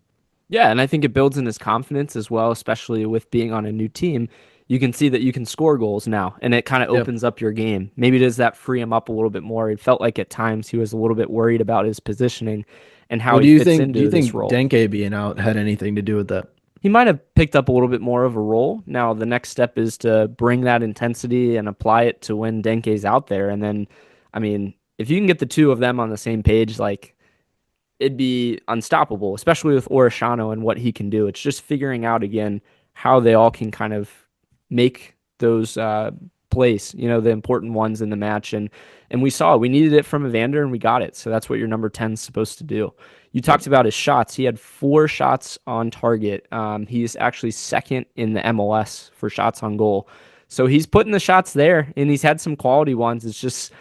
Yeah, and I think it builds in his confidence as well, especially with being on a new team. You can see that you can score goals now, and it kind of Yep. opens up your game. Maybe does that free him up a little bit more? It felt like at times he was a little bit worried about his positioning and how Well, he fits do you into think this role. Denkey being out had anything to do with that? He might have picked up a little bit more of a role. Now the next step is to bring that intensity and apply it to when Denkey's out there. And then, I mean, if you can get the two of them on the same page, like it'd be unstoppable, especially with Orishano and what he can do. It's just figuring out again how they all can kind of make those plays, the important ones in the match. And we saw we needed it from Evander and we got it. So that's what your number 10 is supposed to do. You talked about his shots. He had 4 shots on target. He's actually second in the MLS for shots on goal. So he's putting the shots there, and he's had some quality ones. It's just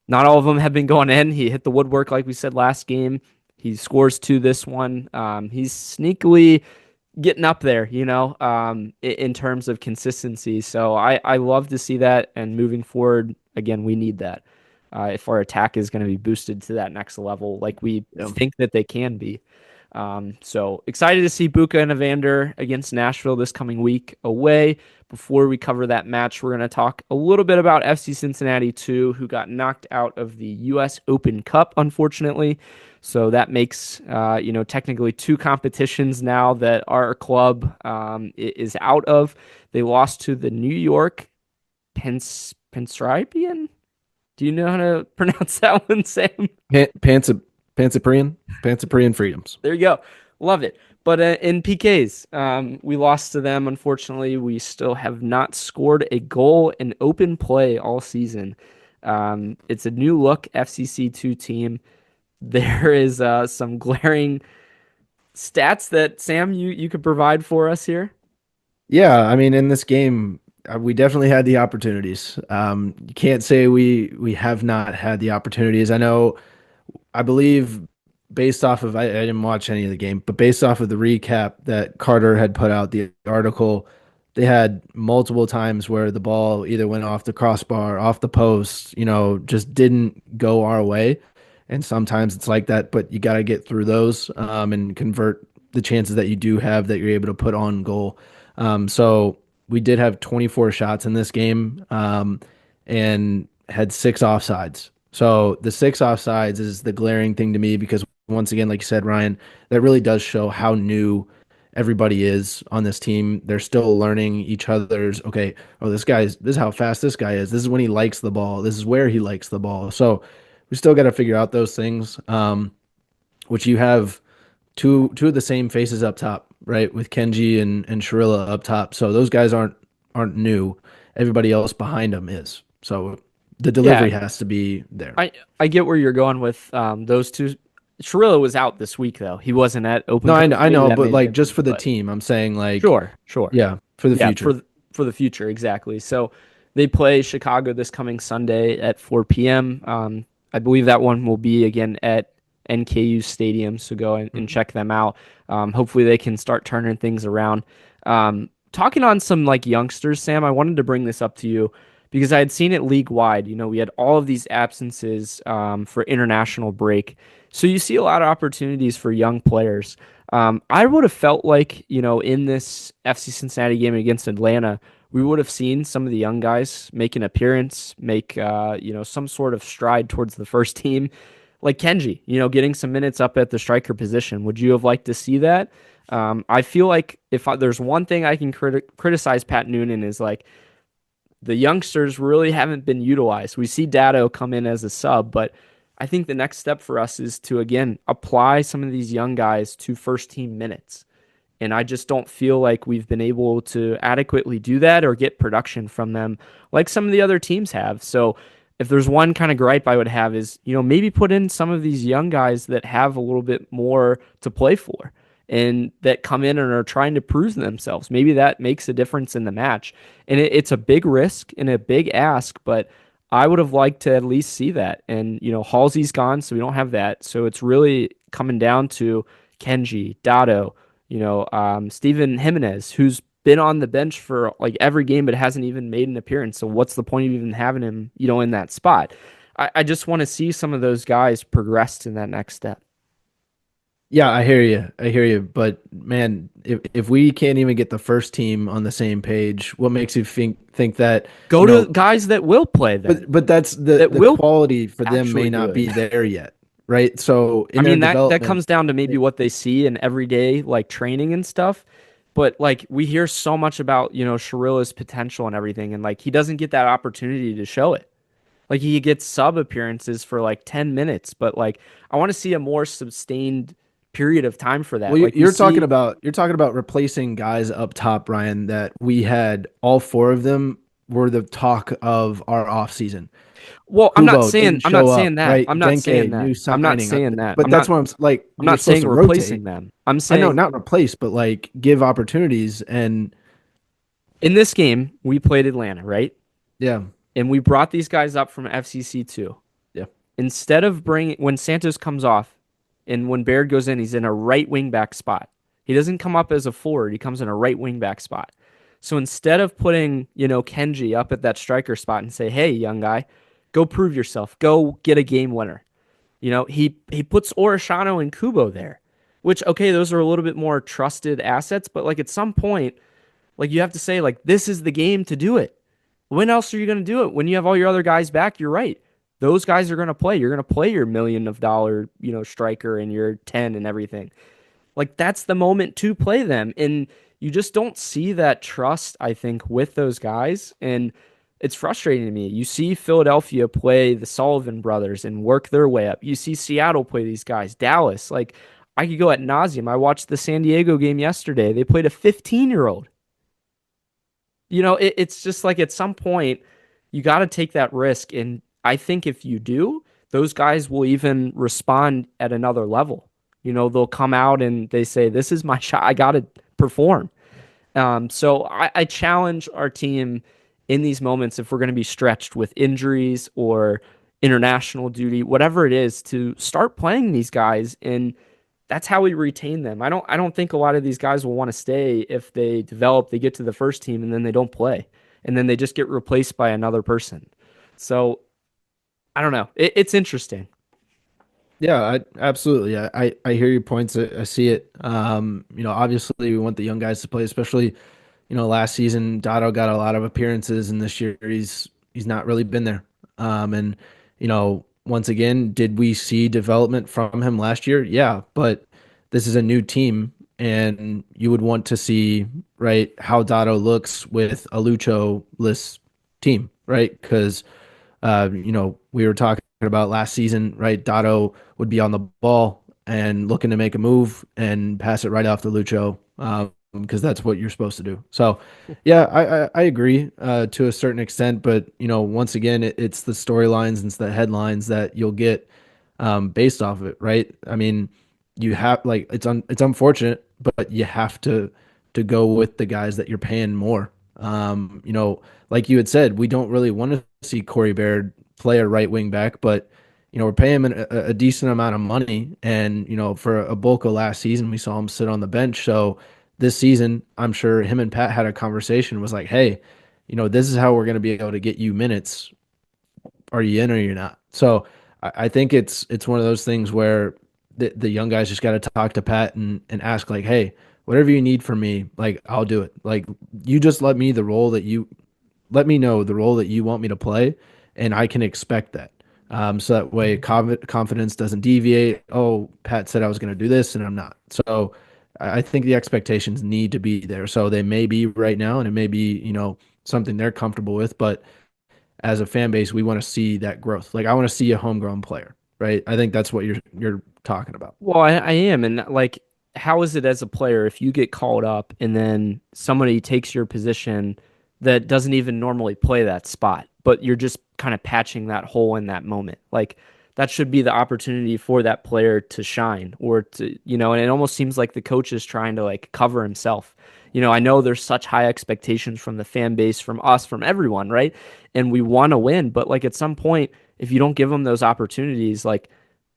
not all of them have been going in. He hit the woodwork, like we said last game. He scores 2 this one. He's sneakily getting up there, in terms of consistency. So I love to see that. And moving forward, again, we need that. If our attack is going to be boosted to that next level, like we Yeah. think that they can be. So excited to see Buka and Evander against Nashville this coming week away. Before we cover that match, we're going to talk a little bit about FC Cincinnati too, who got knocked out of the U.S. Open Cup, unfortunately. So that makes, technically two competitions now that our club is out of. They lost to the New York Pensribian. Do you know how to pronounce that one, Sam? Pansiprian Freedoms. There you go. Love it. But in PKs, we lost to them. Unfortunately, we still have not scored a goal in open play all season. It's a new look FCC2 team. There is some glaring stats that, Sam, you could provide for us here. Yeah, I mean, in this game, we definitely had the opportunities. You can't say we have not had the opportunities. I believe based off of I didn't watch any of the game, but based off of the recap that Carter had put out, the article, they had multiple times where the ball either went off the crossbar, off the post, just didn't go our way. And sometimes it's like that, but you got to get through those and convert the chances that you do have that you're able to put on goal. So we did have 24 shots in this game and had 6 offsides. So the 6 offsides is the glaring thing to me because once again, like you said, Ryan, that really does show how new everybody is on this team. They're still learning each other's, okay, this is how fast this guy is. This is when he likes the ball. This is where he likes the ball. So we still got to figure out those things, which you have two of the same faces up top, right? With Kenji and Sharilla up top. So those guys aren't new. Everybody else behind them is. So the delivery has to be there. I get where you're going with those two. Sharilla was out this week though. He wasn't at open. No, I know, but like just for the team, I'm saying like sure, yeah, for the future, for the future, exactly. So they play Chicago this coming Sunday at 4 p.m. I believe that one will be again at NKU Stadium. So go and check them out. Hopefully they can start turning things around. Talking on some like youngsters, Sam, I wanted to bring this up to you because I had seen it league wide. We had all of these absences for international break. So you see a lot of opportunities for young players. I would have felt like, in this FC Cincinnati game against Atlanta, we would have seen some of the young guys make an appearance, make, some sort of stride towards the first team, like Kenji, getting some minutes up at the striker position. Would you have liked to see that? I feel like if there's one thing I can criticize Pat Noonan is like the youngsters really haven't been utilized. We see Dado come in as a sub, but I think the next step for us is to, again, apply some of these young guys to first team minutes. And I just don't feel like we've been able to adequately do that or get production from them like some of the other teams have. So if there's one kind of gripe I would have is, maybe put in some of these young guys that have a little bit more to play for and that come in and are trying to prove themselves. Maybe that makes a difference in the match. And it's a big risk and a big ask, but I would have liked to at least see that. And, Halsey's gone, so we don't have that. So it's really coming down to Kenji, Dado, Steven Jimenez, who's been on the bench for like every game but hasn't even made an appearance. So what's the point of even having him, in that spot? I just want to see some of those guys progress to that next step. Yeah, I hear you. But man, if we can't even get the first team on the same page, what makes you think that go to guys that will play then? But that's the quality for them may not be there yet, right? So that comes down to maybe what they see in everyday like training and stuff. But like we hear so much about Sharilla's potential and everything, and like he doesn't get that opportunity to show it. Like he gets sub appearances for like 10 minutes, but like I want to see a more sustained period of time for that. Well, like you're talking about replacing guys up top, Ryan, that we had all 4 of them were the talk of our off season. Well, Kubo I'm not saying that. Right? I'm not Denkey, saying that. I'm not saying that. But that's what I'm like. I'm not saying replacing them. I'm saying I know, not replace, but like give opportunities. And in this game, we played Atlanta, right? Yeah. And we brought these guys up from FCC2. Yeah. Instead of when Santos comes off and when Baird goes in, he's in a right wing back spot. He doesn't come up as a forward. He comes in a right wing back spot. So instead of putting, Kenji up at that striker spot and say, hey, young guy, go prove yourself. Go get a game winner. He puts Orishano and Kubo there. which, okay, those are a little bit more trusted assets, but like at some point, like you have to say, like, this is the game to do it. When else are you going to do it? When you have all your other guys back, you're right. Those guys are going to play. You're going to play your $1 million, striker and your 10 and everything. Like that's the moment to play them. And you just don't see that trust, I think, with those guys. And it's frustrating to me. You see Philadelphia play the Sullivan brothers and work their way up. You see Seattle play these guys, Dallas. Like I could go ad nauseum. I watched the San Diego game yesterday. They played a 15-year-old. It's just like at some point, you got to take that risk. And I think if you do, those guys will even respond at another level. They'll come out and they say, this is my shot. I got to perform. So I challenge our team in these moments, if we're going to be stretched with injuries or international duty, whatever it is, to start playing these guys. And that's how we retain them. I don't think a lot of these guys will want to stay if they develop, they get to the first team and then they don't play. And then they just get replaced by another person. So I don't know. It's interesting. Yeah, absolutely. I hear your points. I see it. Obviously we want the young guys to play, especially, last season Dotto got a lot of appearances and this year he's not really been there. And once again, did we see development from him last year? Yeah, but this is a new team and you would want to see, right, how Dotto looks with a Lucho-less team, right? Because we were talking about last season, right? Dotto would be on the ball and looking to make a move and pass it right off the Lucho, because that's what you're supposed to do. So, yeah, I agree to a certain extent, but once again, it's the storylines and it's the headlines that you'll get based off of it, right? I mean, you have like it's unfortunate, but you have to go with the guys that you're paying more. Like you had said, we don't really want to see Corey Baird play a right wing back, but we're paying him a decent amount of money, and for a bulk of last season, we saw him sit on the bench. So this season, I'm sure him and Pat had a conversation. Was like, hey, this is how we're going to be able to get you minutes. Are you in or you're not? So I think it's one of those things where the young guys just got to talk to Pat and ask like, hey, whatever you need from me, like I'll do it. Like you just let me know the role that you want me to play, and I can expect that. So that way confidence doesn't deviate. Oh, Pat said I was going to do this and I'm not. So I think the expectations need to be there. So they may be right now and it may be, something they're comfortable with, but as a fan base, we want to see that growth. Like I want to see a homegrown player, right? I think that's what you're talking about. Well, I am. And like, how is it as a player if you get called up and then somebody takes your position that doesn't even normally play that spot, but you're just kind of patching that hole in that moment? Like, that should be the opportunity for that player to shine or to, and it almost seems like the coach is trying to like cover himself. I know there's such high expectations from the fan base, from us, from everyone, right? And we want to win, but like at some point, if you don't give them those opportunities, like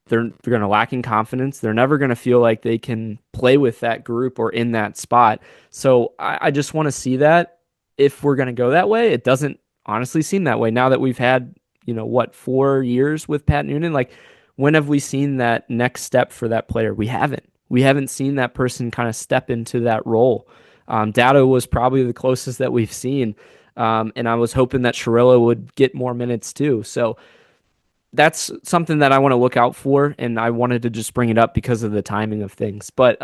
they're going to lack in confidence. They're never going to feel like they can play with that group or in that spot. So I just want to see that if we're going to go that way. It doesn't honestly seem that way now that we've had, 4 years with Pat Noonan. Like, when have we seen that next step for that player? We haven't. We haven't seen that person kind of step into that role. Dado was probably the closest that we've seen. And I was hoping that Shirilla would get more minutes too. So that's something that I want to look out for, and I wanted to just bring it up because of the timing of things. But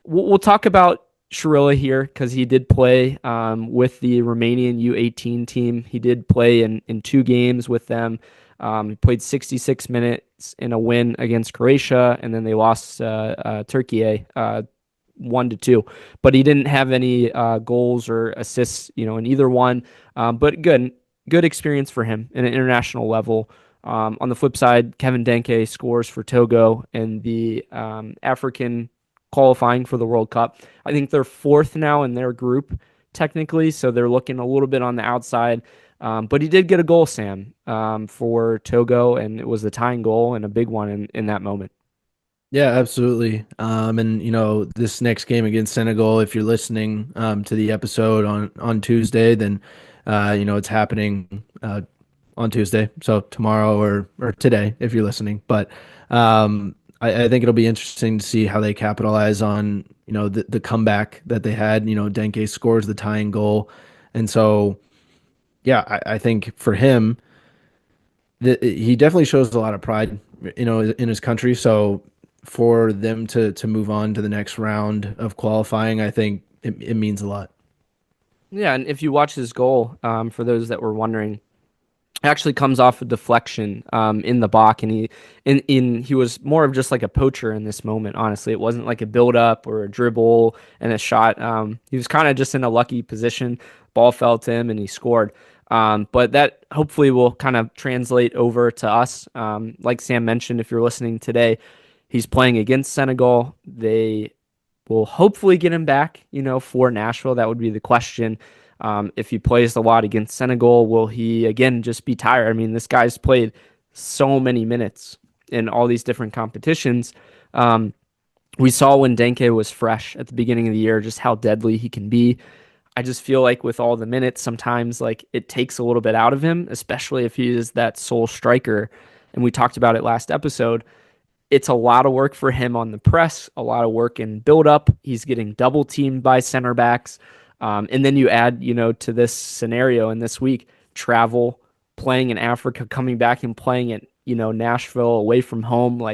we'll talk about Shirilla here because he did play with the Romanian U18 team. He did play in 2 games with them. He played 66 minutes in a win against Croatia, and then they lost Turkey 1-2. But he didn't have any goals or assists, in either one. But good experience for him at an international level. On the flip side, Kevin Denkey scores for Togo in the African qualifying for the World Cup. I think they're 4th now in their group, technically, so they're looking a little bit on the outside. But he did get a goal, Sam, for Togo, and it was the tying goal and a big one in that moment. Yeah, absolutely. And this next game against Senegal, if you're listening to the episode on Tuesday, then it's happening on Tuesday, so tomorrow or today if you're listening. But I think it'll be interesting to see how they capitalize on, the comeback that they had. Denkey scores the tying goal. And so, yeah, I think for him, he definitely shows a lot of pride, in his country. So for them to move on to the next round of qualifying, I think it means a lot. Yeah, and if you watch his goal, for those that were wondering, actually comes off a deflection in the box, and he was more of just like a poacher in this moment. Honestly, it wasn't like a build up or a dribble and a shot. He was kind of just in a lucky position. Ball fell to him and he scored. But that hopefully will kind of translate over to us. Like Sam mentioned, if you're listening today, he's playing against Senegal. They will hopefully get him back, for Nashville. That would be the question. If he plays a lot against Senegal, will he again just be tired? I mean, this guy's played so many minutes in all these different competitions. We saw when Denkey was fresh at the beginning of the year just how deadly he can be. I just feel like with all the minutes, sometimes like it takes a little bit out of him, especially if he is that sole striker. And we talked about it last episode. It's a lot of work for him on the press, a lot of work in build up. He's getting double teamed by center backs. And then you add, to this scenario in this week, travel, playing in Africa, coming back and playing at, Nashville away from home.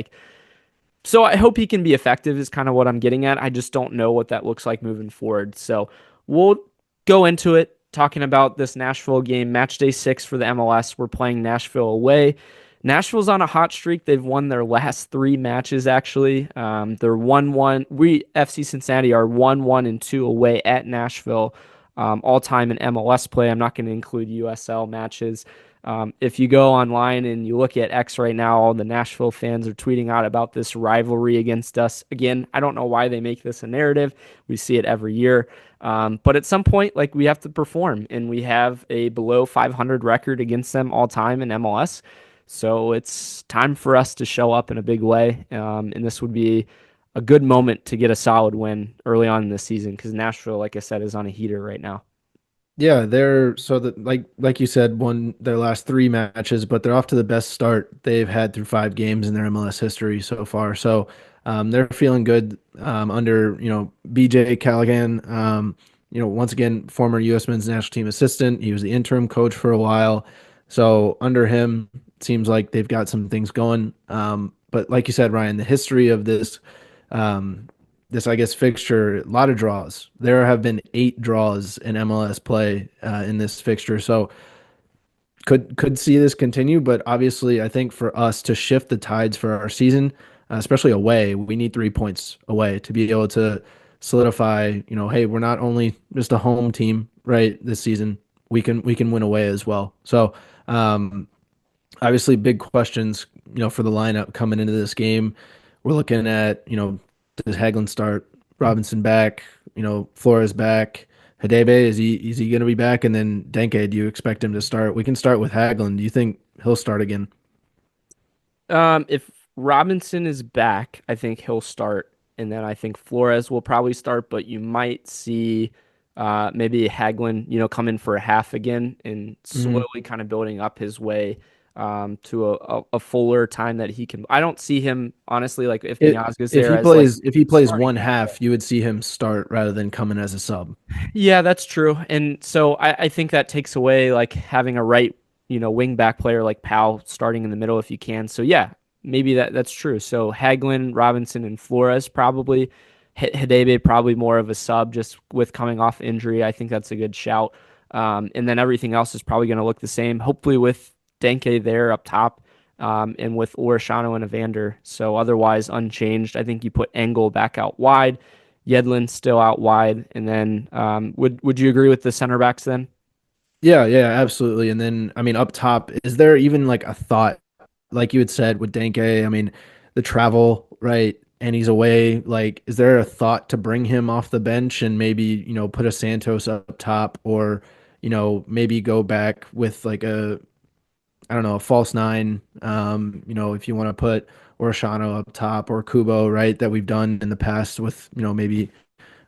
So I hope he can be effective is kind of what I'm getting at. I just don't know what that looks like moving forward. So we'll go into it talking about this Nashville game, match day 6 for the MLS. We're playing Nashville away. Nashville's on a hot streak. They've won their last 3 matches, actually. They're 1-1. We, FC Cincinnati, are 1-1-2 away at Nashville, all time in MLS play. I'm not going to include USL matches. If you go online and you look at X right now, all the Nashville fans are tweeting out about this rivalry against us. Again, I don't know why they make this a narrative. We see it every year. But at some point, we have to perform, and we have a below 500 record against them all time in MLS. So it's time for us to show up in a big way. And this would be a good moment to get a solid win early on in the season because Nashville, like I said, is on a heater right now. Yeah, they're so that like you said, won their last 3 matches, but they're off to the best start they've had through 5 games in their MLS history so far. So they're feeling good under BJ Callaghan. Once again, former U.S. men's national team assistant. He was the interim coach for a while. So under him, it seems like they've got some things going. But like you said, Ryan, the history of um, this, I guess, fixture, a lot of draws. There have been 8 draws in MLS play in this fixture. So could see this continue, but obviously I think for us to shift the tides for our season, especially away, we need 3 points away to be able to solidify, hey, we're not only just a home team, right, this season. We can win away as well. So obviously big questions, for the lineup coming into this game. We're looking at, does Hagelin start? Robinson back, Flores back. Hadebe, is he going to be back? And then Denkey, do you expect him to start? We can start with Hagelin. Do you think he'll start again? If Robinson is back, I think he'll start, and then I think Flores will probably start. But you might see maybe Hagelin, come in for a half again and slowly kind of building up his way to a fuller time that he can. I don't see him honestly like if Miazga's If there he as plays if he plays starting. one half, you would see him start rather than come in as a sub. Yeah, that's true. And so I think that takes away like having a right, wing back player like Powell starting in the middle if you can. So yeah, maybe that's true. So Hagelin, Robinson, and Flores probably. Hadebe probably more of a sub just with coming off injury. I think that's a good shout. And then everything else is probably going to look the same. Hopefully with Denkey there up top, and with Orishano and Evander. So otherwise unchanged. I think you put Engel back out wide. Yedlin still out wide, and then would you agree with the center backs then? Yeah, absolutely. And then, I mean, up top, is there even like a thought, like you had said with Denkey? I mean, the travel, right? And he's away. Like, is there a thought to bring him off the bench and maybe, put a Santos up top or, maybe go back with like I don't know, a false nine, if you want to put Orishano up top or Kubo, right? That we've done in the past with, maybe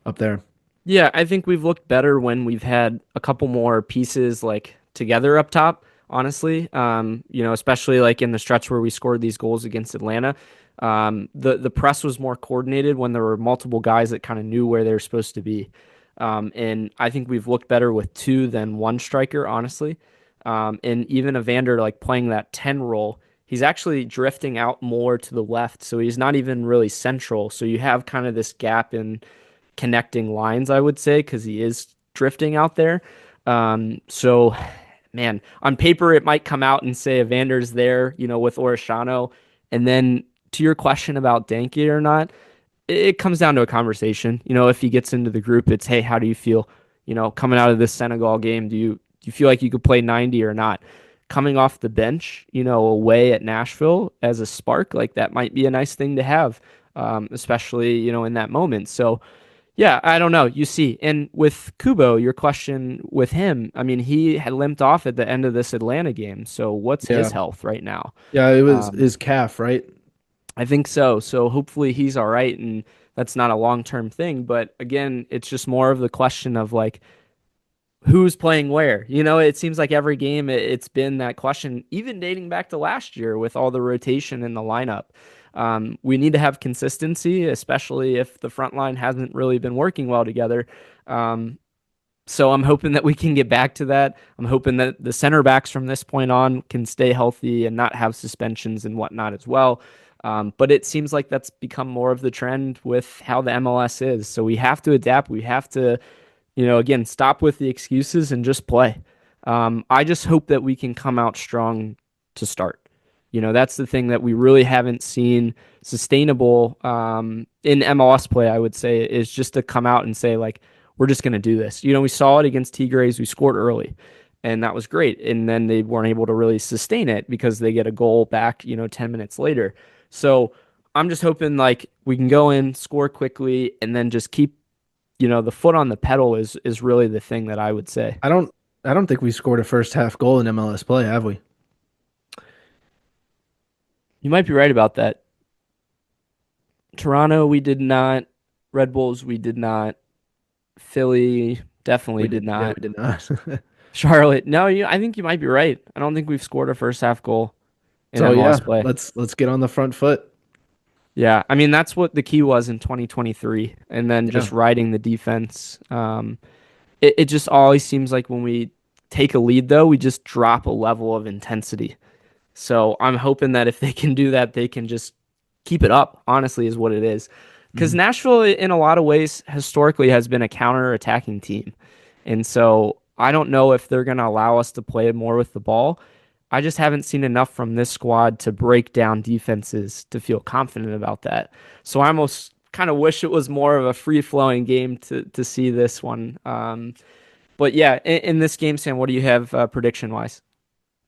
up there. Yeah, I think we've looked better when we've had a couple more pieces like together up top. honestly. Especially like in the stretch where we scored these goals against Atlanta. The press was more coordinated when there were multiple guys that kind of knew where they were supposed to be. And I think we've looked better with two than one striker, honestly. And even Evander like playing that 10 role, he's actually drifting out more to the left, so he's not even really central. So you have kind of this gap in connecting lines, I would say, because he is drifting out there. So, man, on paper it might come out and say Evander's there, with Orishano, and then to your question about Denkey or not, it comes down to a conversation. If he gets into the group, it's, hey, how do you feel? Coming out of this Senegal game, do you feel like you could play 90 or not? Coming off the bench, away at Nashville as a spark, like that might be a nice thing to have, especially, in that moment. So, yeah, I don't know. You see, and with Kubo, your question with him, I mean, he had limped off at the end of this Atlanta game. So, what's his Yeah. health right now? Yeah, it was Um, his calf, right? I think so. So, hopefully, he's all right, and that's not a long-term thing. But again, it's just more of the question of like, who's playing where. It seems like every game it's been that question, even dating back to last year with all the rotation in the lineup. We need to have consistency, especially if the front line hasn't really been working well together. So I'm hoping that we can get back to that. I'm hoping that the center backs from this point on can stay healthy and not have suspensions and whatnot as well. But it seems like that's become more of the trend with how the MLS is. So we have to adapt. We have to again, stop with the excuses and just play. I just hope that we can come out strong to start. That's the thing that we really haven't seen sustainable in MLS play, I would say, is just to come out and say, like, we're just going to do this. We saw it against Tigres. We scored early, and that was great. And then they weren't able to really sustain it because they get a goal back, 10 minutes later. So I'm just hoping, like, we can go in, score quickly, and then just keep the foot on the pedal is really the thing that I would say. I don't think we scored a first half goal in MLS play, have we? You might be right about that. Toronto, we did not. Red Bulls, we did not. Philly definitely did Yeah, not. we did not. Charlotte, no, I think you might be right. I don't think we've scored a first half goal in So MLS yeah, play. let's get on the front foot. Yeah, I mean that's what the key was in 2023, and then Yeah. just riding the defense. It just always seems like when we take a lead, though, we just drop a level of intensity. So I'm hoping that if they can do that, they can just keep it up, honestly, is what it is. Because Mhm. Nashville, in a lot of ways, historically has been a counter-attacking team. And so I don't know if they're going to allow us to play more with the ball. I just haven't seen enough from this squad to break down defenses to feel confident about that. So I almost kind of wish it was more of a free-flowing game to see this one. But yeah, in this game, Sam, what do you have prediction-wise?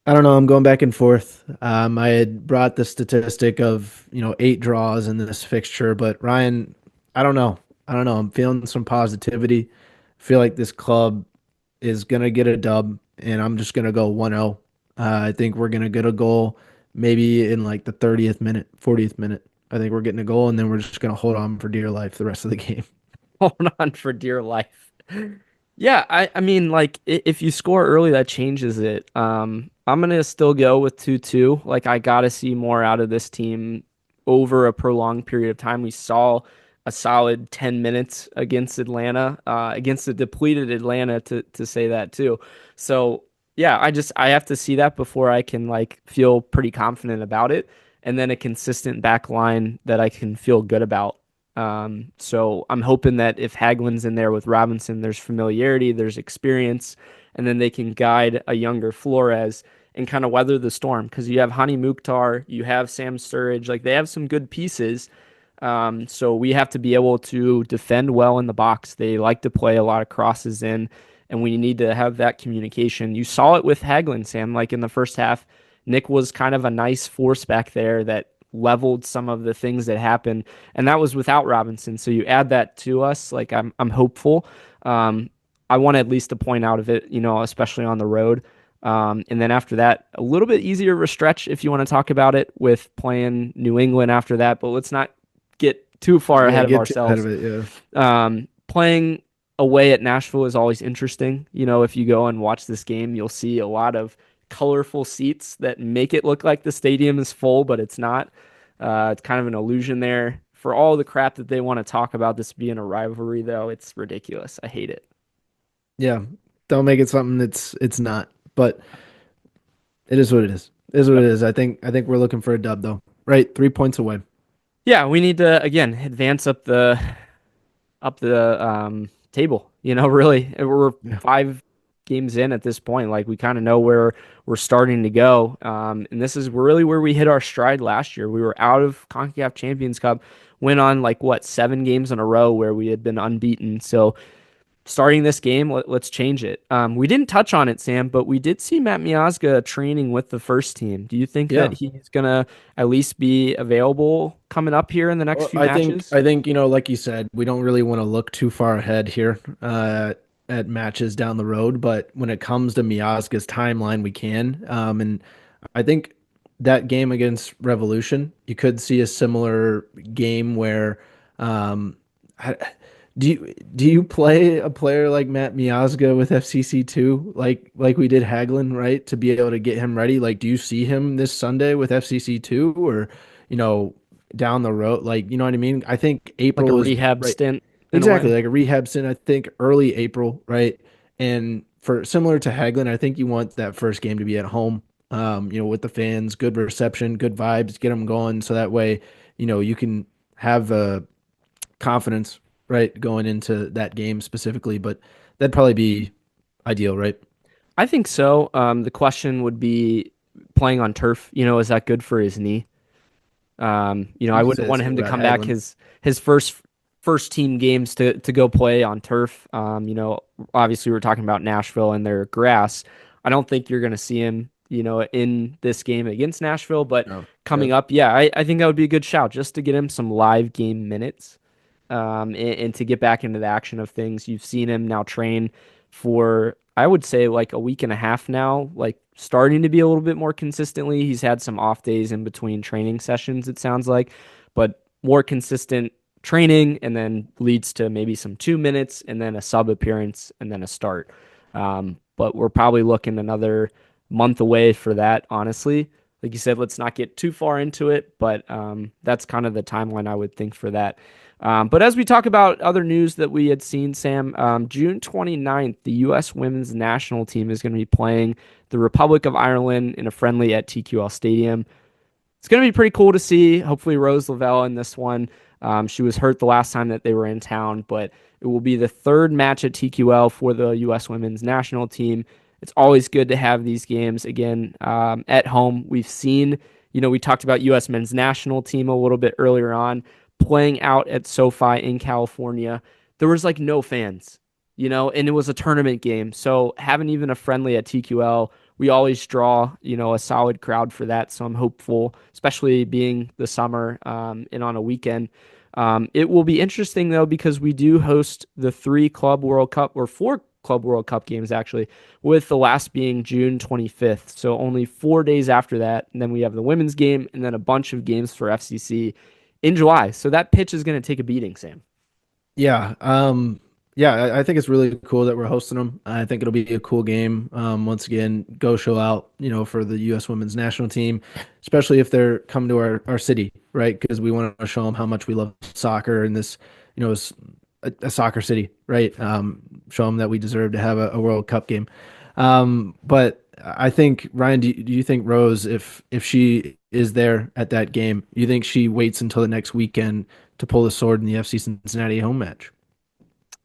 I don't know. I'm going back and forth. I had brought the statistic of 8 draws in this fixture, but Ryan, I don't know. I don't know. I'm feeling some positivity. I feel like this club is gonna get a dub, and I'm just gonna go 1-0. I think we're gonna get a goal, maybe in like the 30th minute, 40th minute. I think we're getting a goal, and then we're just gonna hold on for dear life the rest of the game. Hold on for dear life. Yeah, I mean, like if you score early, that changes it. I'm gonna still go with 2-2. Like I gotta see more out of this team over a prolonged period of time. We saw a solid 10 minutes against Atlanta, against a depleted Atlanta to say that too. So yeah, I have to see that before I can like feel pretty confident about it. And then a consistent back line that I can feel good about. So I'm hoping that if Haglin's in there with Robinson, there's familiarity, there's experience, and then they can guide a younger Flores and kind of weather the storm. Because you have Hani Mukhtar, you have Sam Sturridge, like they have some good pieces. So we have to be able to defend well in the box. They like to play a lot of crosses in, and we need to have that communication. You saw it with Haglin, Sam, like in the first half. Nick was kind of a nice force back there that leveled some of the things that happened, and that was without Robinson. So you add that to us, like I'm hopeful. I want at least a point out of it, especially on the road. And then after that, a little bit easier of a stretch if you want to talk about it with playing New England after that. But let's not get too far Yeah, ahead of get too ahead ourselves. of it. Yeah. Playing away at Nashville is always interesting. If you go and watch this game, you'll see a lot of colorful seats that make it look like the stadium is full, but it's not. It's kind of an illusion there. For all the crap that they want to talk about this being a rivalry, though, it's ridiculous. I hate it. Yeah, don't make it something it's not. But it is what it is. It is what it is. I think we're looking for a dub though. Right, 3 points away. Yeah, we need to again advance up the table. Really, we're Yeah. 5 games in at this point. Like we kind of know where we're starting to go. And this is really where we hit our stride last year. We were out of CONCACAF Champions Cup, went on like what 7 games in a row where we had been unbeaten. So starting this game, let's change it. We didn't touch on it, Sam, but we did see Matt Miazga training with the first team. Do you think Yeah. that he's gonna at least be available coming up here in the next Well, few I think matches? I think like you said, we don't really want to look too far ahead here at matches down the road. But when it comes to Miazga's timeline, we can. And I think that game against Revolution, you could see a similar game where um, I- do you play a player like Matt Miazga with FCC two like we did Haglin, right? To be able to get him ready. Like, do you see him this Sunday with FCC two or you know? Down the road. Like, you know what I mean? I think Like a April is rehab right. stint in a Exactly. way? Like a rehab stint, I think early April, right? And for similar to Haglin, I think you want that first game to be at home, with the fans, good reception, good vibes, get them going. So that way, you can have confidence, right, going into that game specifically. But that'd probably be ideal, right? I think so. The question would be playing on turf. Is that good for his knee? I You could say wouldn't the want same him to about come back Haglin. his first team games to go play on turf. Obviously we're talking about Nashville and their grass. I don't think you're going to see him, in this game against Nashville, but No. coming Yep. up, yeah, I think that would be a good shout just to get him some live game minutes, and to get back into the action of things. You've seen him now train for, I would say, like a week and a half now, like starting to be a little bit more consistently. He's had some off days in between training sessions, it sounds like, but more consistent training and then leads to maybe some 2 minutes and then a sub appearance and then a start. But we're probably looking another month away for that, honestly. Like you said, let's not get too far into it, but that's kind of the timeline I would think for that. But as we talk about other news that we had seen, Sam, June 29th, the U.S. women's national team is going to be playing the Republic of Ireland in a friendly at TQL Stadium. It's going to be pretty cool to see. Hopefully, Rose Lavelle in this one. She was hurt the last time that they were in town, but it will be the third match at TQL for the U.S. women's national team. It's always good to have these games again at home. We've seen, we talked about U.S. men's national team a little bit earlier on, playing out at SoFi in California. There was like no fans, and it was a tournament game. So having even a friendly at TQL, we always draw, a solid crowd for that. So I'm hopeful, especially being the summer and on a weekend. It will be interesting though, because we do host the 3 Club World Cup or 4 Club World Cup games actually, with the last being June 25th. So only 4 days after that. And then we have the women's game and then a bunch of games for FCC in July. So that pitch is going to take a beating, Sam. Yeah. Yeah, I think it's really cool that we're hosting them. I think it'll be a cool game. Once again, go show out, for the U.S. women's national team, especially if they're coming to our city, right? Because we want to show them how much we love soccer and this, is a soccer city, right? Show them that we deserve to have a World Cup game. But I think, Ryan, do you think Rose, if she is there at that game, you think she waits until the next weekend to pull the sword in the FC Cincinnati home match?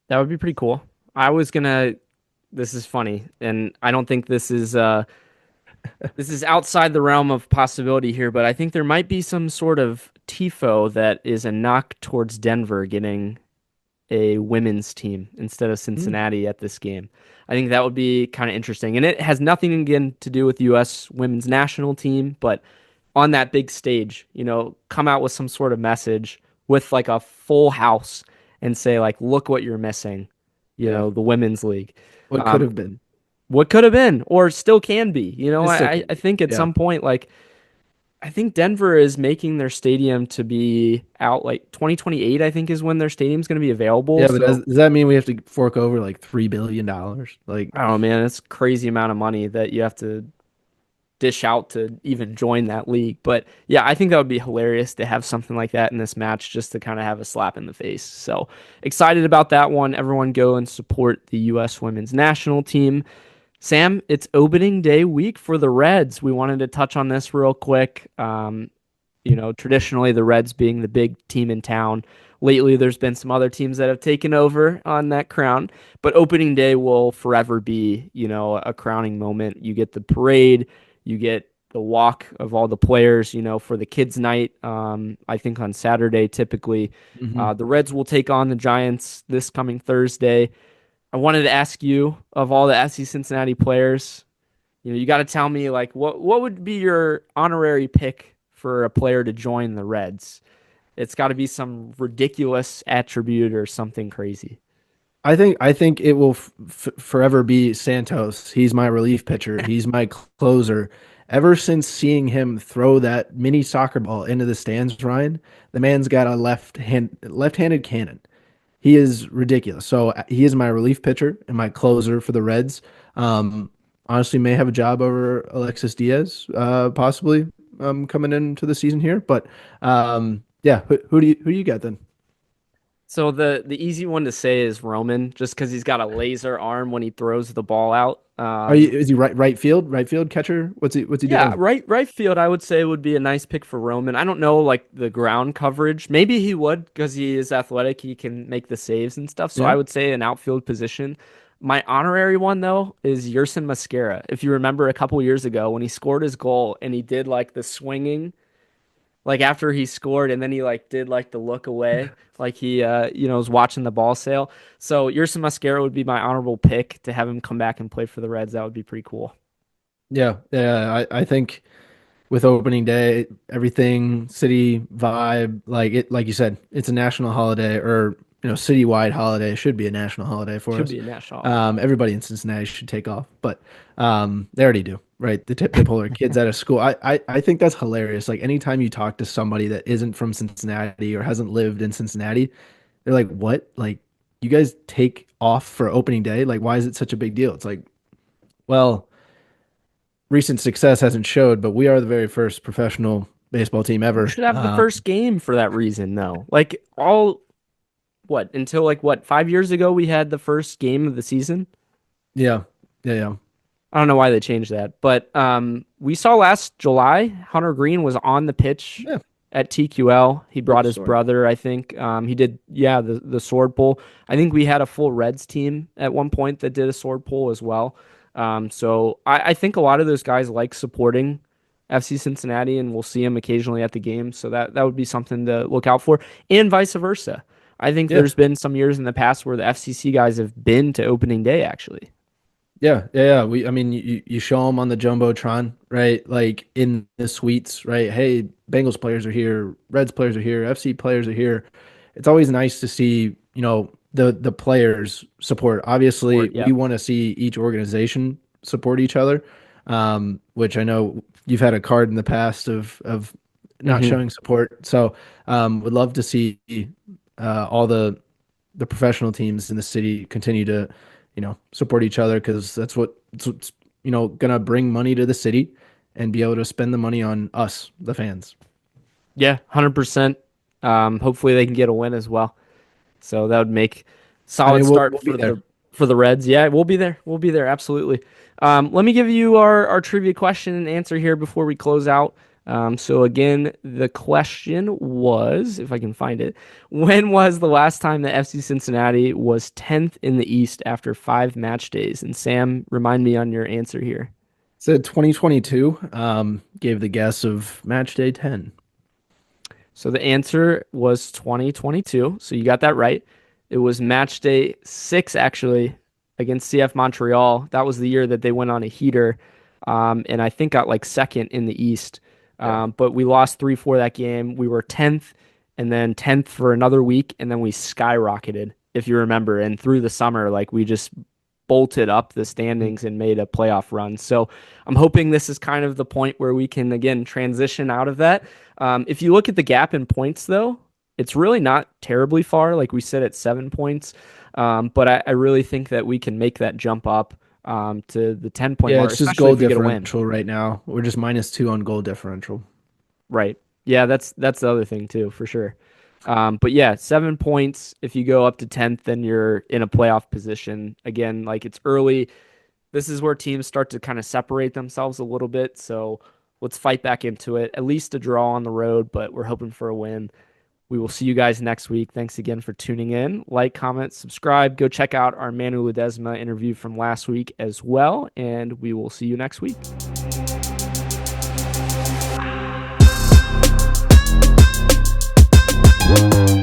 That would be pretty cool. This is funny, and I don't think this is this is outside the realm of possibility here, but I think there might be some sort of tifo that is a knock towards Denver getting a women's team instead of Cincinnati at this game. I think that would be kind of interesting. And it has nothing again to do with the U.S. women's national team, but on that big stage, come out with some sort of message with like a full house and say like, look what you're missing, Yeah. the women's league. What could have been? What could have been or still can be. It still can I be. think at Yeah. some point, like, I think Denver is making their stadium to be out like 2028, I think is when their stadium's going to be available. Yeah, but So does that mean we have to fork over like $3 billion? Like, I don't know, man, it's a crazy amount of money that you have to dish out to even join that league. But yeah, I think that would be hilarious to have something like that in this match just to kind of have a slap in the face. So excited about that one. Everyone go and support the U.S. women's national team. Sam, it's opening day week for the Reds. We wanted to touch on this real quick. Traditionally the Reds being the big team in town. Lately, there's been some other teams that have taken over on that crown, but opening day will forever be, a crowning moment. You get the parade, you get the walk of all the players, for the kids' night. I think on Saturday, typically, the Reds will take on the Giants this coming Thursday. I wanted to ask you, of all the FC Cincinnati players, you got to tell me like what would be your honorary pick for a player to join the Reds? It's got to be some ridiculous attribute or something crazy. I think it will forever be Santos. He's my relief pitcher. He's my closer. Ever since seeing him throw that mini soccer ball into the stands, Ryan, the man's got a left-handed cannon. He is ridiculous. So he is my relief pitcher and my closer for the Reds. Honestly, may have a job over Alexis Diaz, possibly coming into the season here. But yeah, who do you got then? So the easy one to say is Roman, just because he's got a laser arm when he throws the ball out. Is he right field catcher? What's he Yeah, doing? right field. I would say would be a nice pick for Roman. I don't know like the ground coverage. Maybe he would because he is athletic. He can make the saves and stuff. So Yeah. I would say an outfield position. My honorary one though is Yerson Mascara. If you remember a couple years ago when he scored his goal and he did like the swinging like after he scored and then he like did like the look away like he was watching the ball sail. So Yerson Mascara would be my honorable pick to have him come back and play for the Reds. That would be pretty cool. Yeah. I think with opening day, everything city vibe, like you said, it's a national holiday or citywide holiday. It should be a national holiday for Should us. be a national holiday. Everybody in Cincinnati should take off, but they already do, right? They pull their kids out of school. I think that's hilarious. Like anytime you talk to somebody that isn't from Cincinnati or hasn't lived in Cincinnati, they're like, "What? Like you guys take off for opening day? Like why is it such a big deal?" It's like, well, recent success hasn't showed, but we are the very first professional baseball team We ever. should have the first game for that reason, though. Like until like what, 5 years ago we had the first game of the season. Yeah, yeah. I don't know why they changed that, but we saw last July Hunter Green was on the pitch Yeah. at TQL. He brought his Sword. brother, I think. He did, yeah, the sword pull. I think we had a full Reds team at one point that did a sword pull as well. So I think a lot of those guys like supporting FC Cincinnati, and we'll see them occasionally at the game. So that would be something to look out for, and vice versa. I think Yeah. there's been some years in the past where the FCC guys have been to opening day, actually. Yeah. I mean, you show them on the jumbotron, right? Like in the suites, right? Hey, Bengals players are here, Reds players are here, FC players are here. It's always nice to see, the players support. Obviously, Support, yeah. we want to see each organization support each other, which I know you've had a card in the past of not showing support. So, would love to see all the professional teams in the city continue to support each other because that's what's gonna bring money to the city and be able to spend the money on us, the fans. Yeah, 100%. Hopefully they can get a win as well. So that would make solid we'll start be for there. the Reds. Yeah, we'll be there. We'll be there. Absolutely. Let me give you our trivia question and answer here before we close out. So again, the question was, if I can find it, when was the last time that FC Cincinnati was 10th in the East after 5 match days? And Sam, remind me on your answer here. Said 2022. Gave the guess of match day 10. So the answer was 2022. So you got that right. It was match day 6, actually, against CF Montreal. That was the year that they went on a heater, and I think got like second in the East. But we lost 3-4 that game. We were 10th and then 10th for another week, and then we skyrocketed, if you remember. And through the summer, like we just bolted up the standings and made a playoff run. So I'm hoping this is kind of the point where we can, again, transition out of that. If you look at the gap in points, though, it's really not terribly far, like we said, at 7 points. But I really think that we can make that jump up. to the 10-point Yeah, mark, it's just especially goal if you get a win. differential right now. We're just -2 on goal differential. Right. Yeah, that's the other thing too, for sure. But yeah, 7 points. If you go up to 10th, then you're in a playoff position. Again, like it's early. This is where teams start to kind of separate themselves a little bit. So let's fight back into it. At least a draw on the road, but we're hoping for a win. We will see you guys next week. Thanks again for tuning in. Like, comment, subscribe. Go check out our Manu Ledesma interview from last week as well. And we will see you next week. Woo!